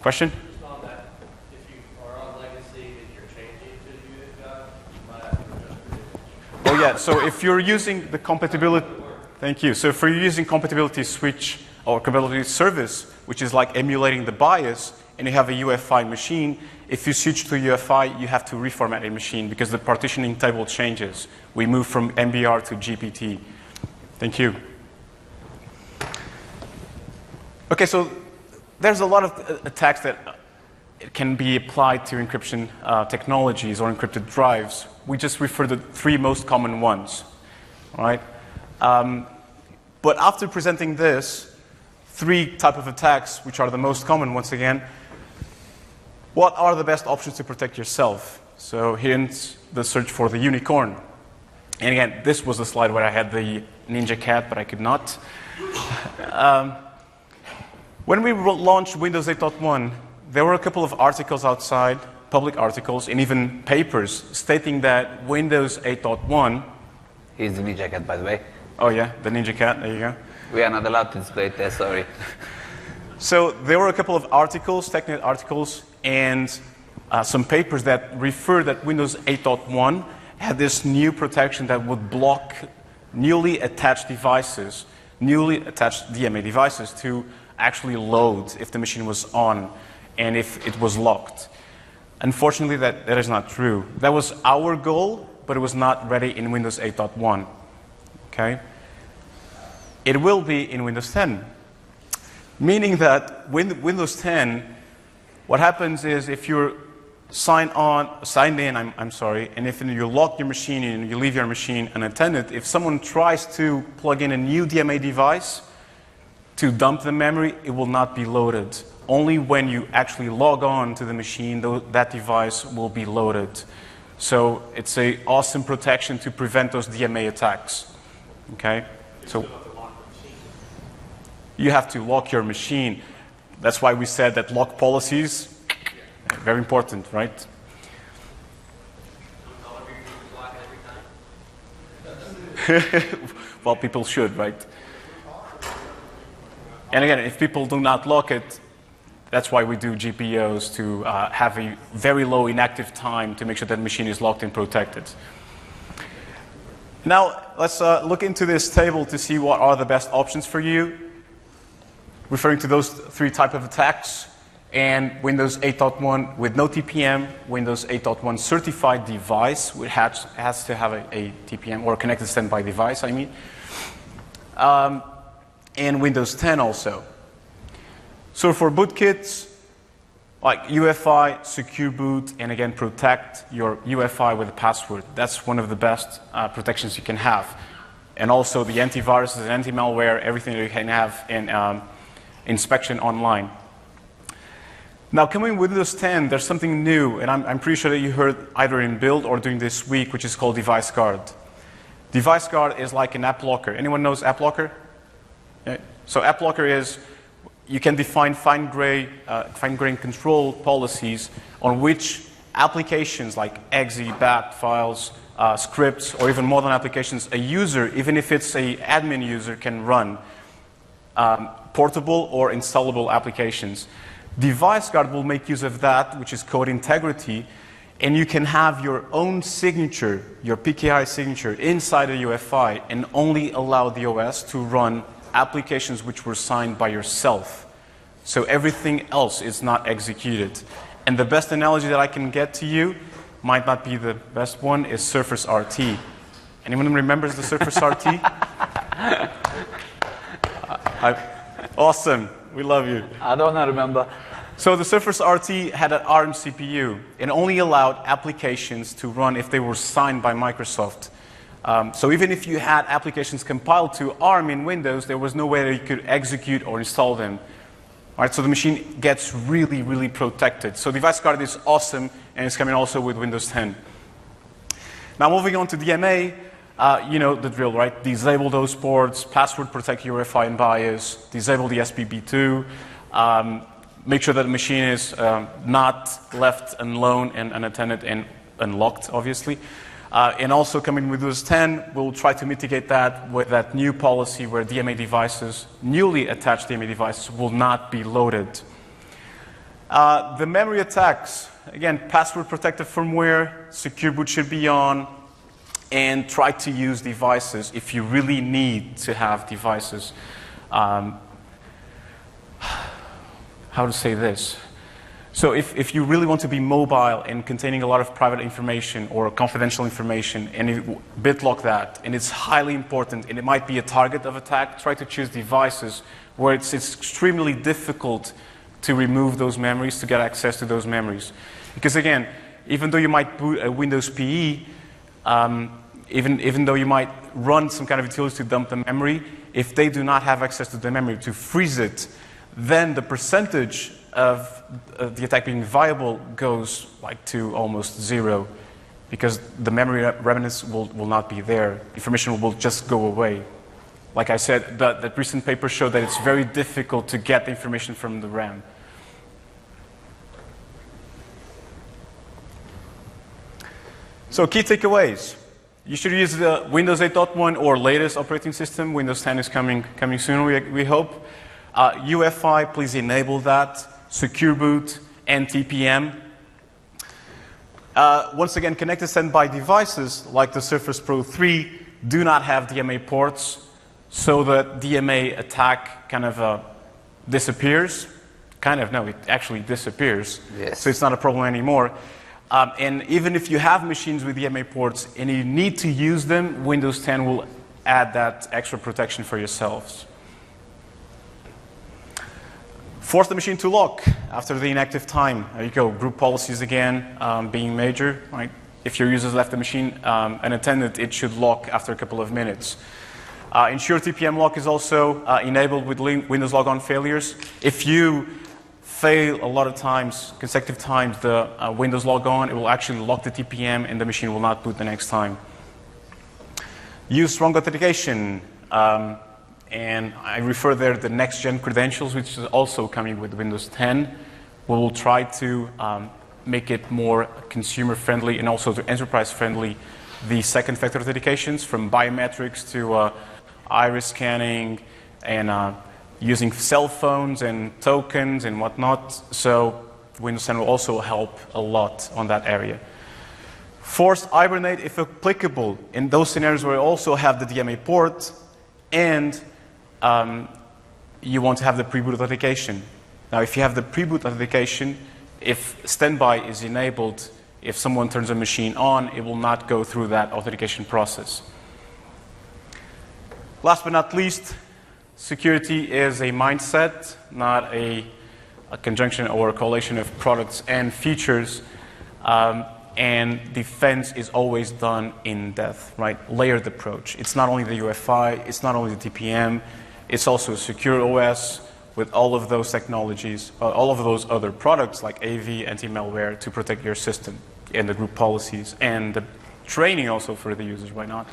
Question? On that, if you are on legacy and you're changing to UEFI, you might have to adjust the image. Oh yeah, so if you're using the compatibility, thank you. So if you're using compatibility switch or compatibility service, which is like emulating the BIOS, and you have a UEFI machine, if you switch to UEFI, you have to reformat a machine because the partitioning table changes. We move from MBR to GPT. Thank you. Okay, so there's a lot of attacks that can be applied to encryption technologies or encrypted drives. We just refer to the 3 most common ones, all right? But after presenting this, 3 type of attacks, which are the most common once again, what are the best options to protect yourself? So here's the search for the unicorn. And again, this was the slide where I had the Ninja Cat, but I could not. When we launched Windows 8.1, there were a couple of articles outside, public articles, and even papers stating that Windows 8.1... Here's the Ninja Cat, by the way. Oh yeah, the Ninja Cat, there you go. We are not allowed to display it there, sorry. So there were a couple of articles, technical articles, and some papers that referred that Windows 8.1 had this new protection that would block newly attached devices, newly attached DMA devices to actually load if the machine was on and if it was locked. Unfortunately, that is not true. That was our goal, but it was not ready in Windows 8.1. Okay? It will be in Windows 10. Meaning that Windows 10, what happens is if you're signed in, and if you lock your machine and you leave your machine unattended, if someone tries to plug in a new DMA device to dump the memory, it will not be loaded. Only when you actually log on to the machine, that device will be loaded. So it's an awesome protection to prevent those DMA attacks. Okay? So you have to lock your machine. That's why we said that lock policies, very important, right? Well, people should, right? And again, if people do not lock it, that's why we do GPOs to have a very low inactive time to make sure that the machine is locked and protected. Now, let's look into this table to see what are the best options for you. Referring to those 3 types of attacks, and Windows 8.1 with no TPM, Windows 8.1 certified device, which has to have a TPM, or connected standby device, I mean. And Windows 10 also. So for bootkits, like UEFI, Secure Boot, and again, protect your UEFI with a password. That's one of the best protections you can have. And also the antiviruses and anti-malware, everything that you can have in inspection online. Now, coming with Windows 10, there's something new, and I'm pretty sure that you heard either in build or during this week, which is called Device Guard. Device Guard is like an app locker. Anyone knows app locker? Yeah. So app locker is, you can define fine-grained control policies on which applications like exe, bat files, scripts, or even modern applications, a user, even if it's an admin user, can run. Portable or installable applications. Device Guard will make use of that, which is code integrity, and you can have your own signature, your PKI signature, inside a UEFI, and only allow the OS to run applications which were signed by yourself. So everything else is not executed. And the best analogy that I can get to you, might not be the best one, is Surface RT. Anyone remembers the Surface RT? Awesome. We love you. I don't remember. So the Surface RT had an ARM CPU and only allowed applications to run if they were signed by Microsoft. So even if you had applications compiled to ARM in Windows, there was no way that you could execute or install them. All right, so the machine gets really, really protected. So device guard is awesome, and it's coming also with Windows 10. Now moving on to DMA, you know the drill, right? Disable those ports, password protect UEFI and BIOS, disable the SPB2, make sure that the machine is not left alone and unattended and unlocked, obviously. And also coming with Windows 10, we'll try to mitigate that with that new policy where DMA devices, newly attached DMA devices, will not be loaded. The memory attacks, again, password protected firmware, secure boot should be on, and try to use devices if you really need to have devices. How to say this? So if you really want to be mobile and containing a lot of private information or confidential information, and you BitLock that, and it's highly important, and it might be a target of attack, try to choose devices where it's extremely difficult to remove those memories, to get access to those memories. Because again, even though you might boot a Windows PE, even though you might run some kind of utility to dump the memory, if they do not have access to the memory to freeze it, then the percentage of the attack being viable goes like to almost zero, because the memory remnants will not be there. Information will just go away. Like I said, that recent paper showed that it's very difficult to get the information from the RAM. So key takeaways. You should use the Windows 8.1 or latest operating system. Windows 10 is coming soon, we hope. UEFI, please enable that. Secure boot and TPM. Once again, connected standby devices like the Surface Pro 3 do not have DMA ports, so the DMA attack kind of disappears. Kind of, no, it actually disappears. Yes. So it's not a problem anymore. And even if you have machines with DMA ports and you need to use them, Windows 10 will add that extra protection for yourselves. Force the machine to lock after the inactive time. There you go, group policies again, being major. Right? If your users left the machine unattended, it should lock after a couple of minutes. Ensure TPM lock is also enabled with Windows logon failures. If you fail a lot of times, consecutive times, the Windows logon, it will actually lock the TPM and the machine will not boot the next time. Use strong authentication. And I refer there to the next-gen credentials, which is also coming with Windows 10. We will try to make it more consumer-friendly and also enterprise-friendly. The second-factor authentications, from biometrics to iris scanning and using cell phones and tokens and whatnot. So Windows 10 will also help a lot on that area. Force hibernate if applicable in those scenarios where you also have the DMA port and you want to have the pre-boot authentication. Now, if you have the pre-boot authentication, if standby is enabled, if someone turns a machine on, it will not go through that authentication process. Last but not least, security is a mindset, not a conjunction or a collation of products and features. And defense is always done in depth, right? Layered approach. It's not only the UEFI, it's not only the TPM, it's also a secure OS with all of those technologies, all of those other products like AV, anti-malware to protect your system, and the group policies, and the training also for the users, why not?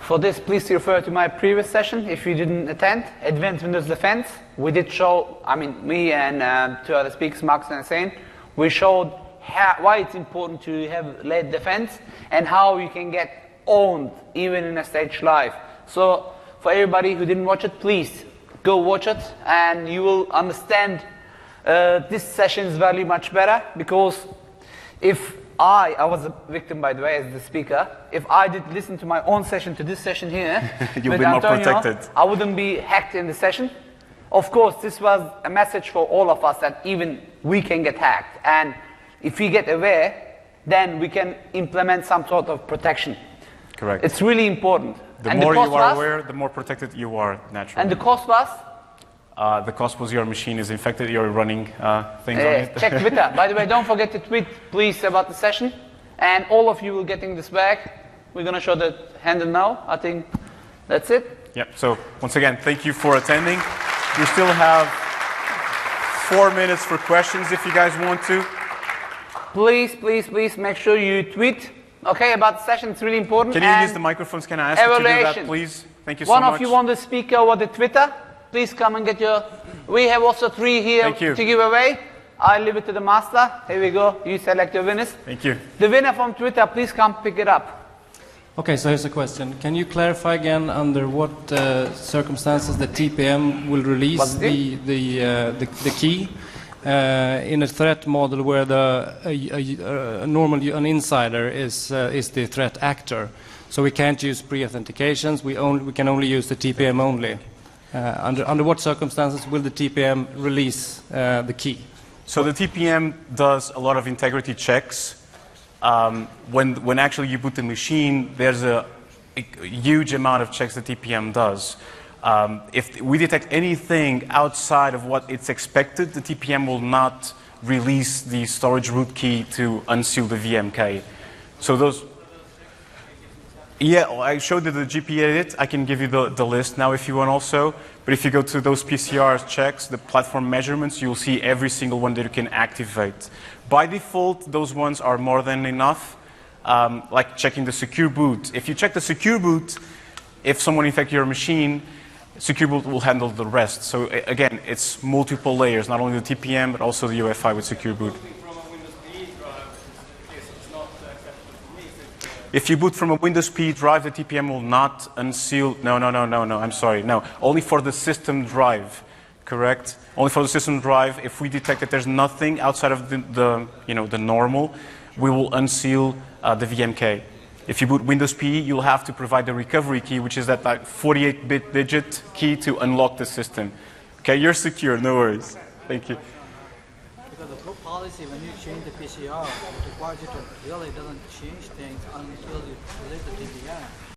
For this, please refer to my previous session if you didn't attend, Advanced Windows Defense. We did show, me and two other speakers, Max and Hussein, we showed why it's important to have layered defense and how you can get owned even in a stage live. So for everybody who didn't watch it, please go watch it and you will understand this session's value much better, because if I was a victim, by the way, as the speaker, if I did listen to my own session to this session here, you'll be more protected. I wouldn't be hacked in the session. Of course, this was a message for all of us that even we can get hacked. And if we get aware, then we can implement some sort of protection. Correct. It's really important. The And more cost you are was? aware, the more protected you are naturally. And the cost was? The cost was your machine is infected, you're running things on it. Check Twitter. By the way, don't forget to tweet, please, about the session. And all of you will getting this back. We're going to show the handle now. I think that's it. Yep. So once again, thank you for attending. We still have 4 minutes for questions if you guys want to. Please, please, please make sure you tweet. Okay, about the session. It's really important. Can you And use the microphones? Can I ask you to do that, evaluation. please? Thank you so One much. of you want to speak over the Twitter? Please come and get your. We have also 3 here Thank you. to give away. I'll leave it to the master. Here we go. You select your winners. Thank you. The winner from Twitter, please come pick it up. Okay, so here's a question. Can you clarify again under what circumstances the TPM will release the key in a threat model where normally an insider is the threat actor? So we can't use pre-authentications. We can only use the TPM only. Under what circumstances will the TPM release the key? So the TPM does a lot of integrity checks. When actually you boot the machine, there's a huge amount of checks the TPM does. If we detect anything outside of what it's expected, the TPM will not release the storage root key to unseal the VMK. So those... Yeah, I showed you the GP edit. I can give you the list now if you want also. But if you go to those PCR checks, the platform measurements, you'll see every single one that you can activate. By default, those ones are more than enough, like checking the secure boot. If you check the secure boot, if someone infects your machine, secure boot will handle the rest. So again, it's multiple layers, not only the TPM, but also the UEFI with secure boot. If you boot from a Windows P drive, the TPM will not unseal. No, I'm sorry. No, only for the system drive, correct? Only for the system drive. If we detect that there's nothing outside of the normal, we will unseal the VMK. If you boot Windows P, you'll have to provide the recovery key, which is that 48-bit digit key to unlock the system. Okay, you're secure. No worries. Thank you. Because the group policy, when you change the PCR, it requires you to really doesn't change things until you release the TPM.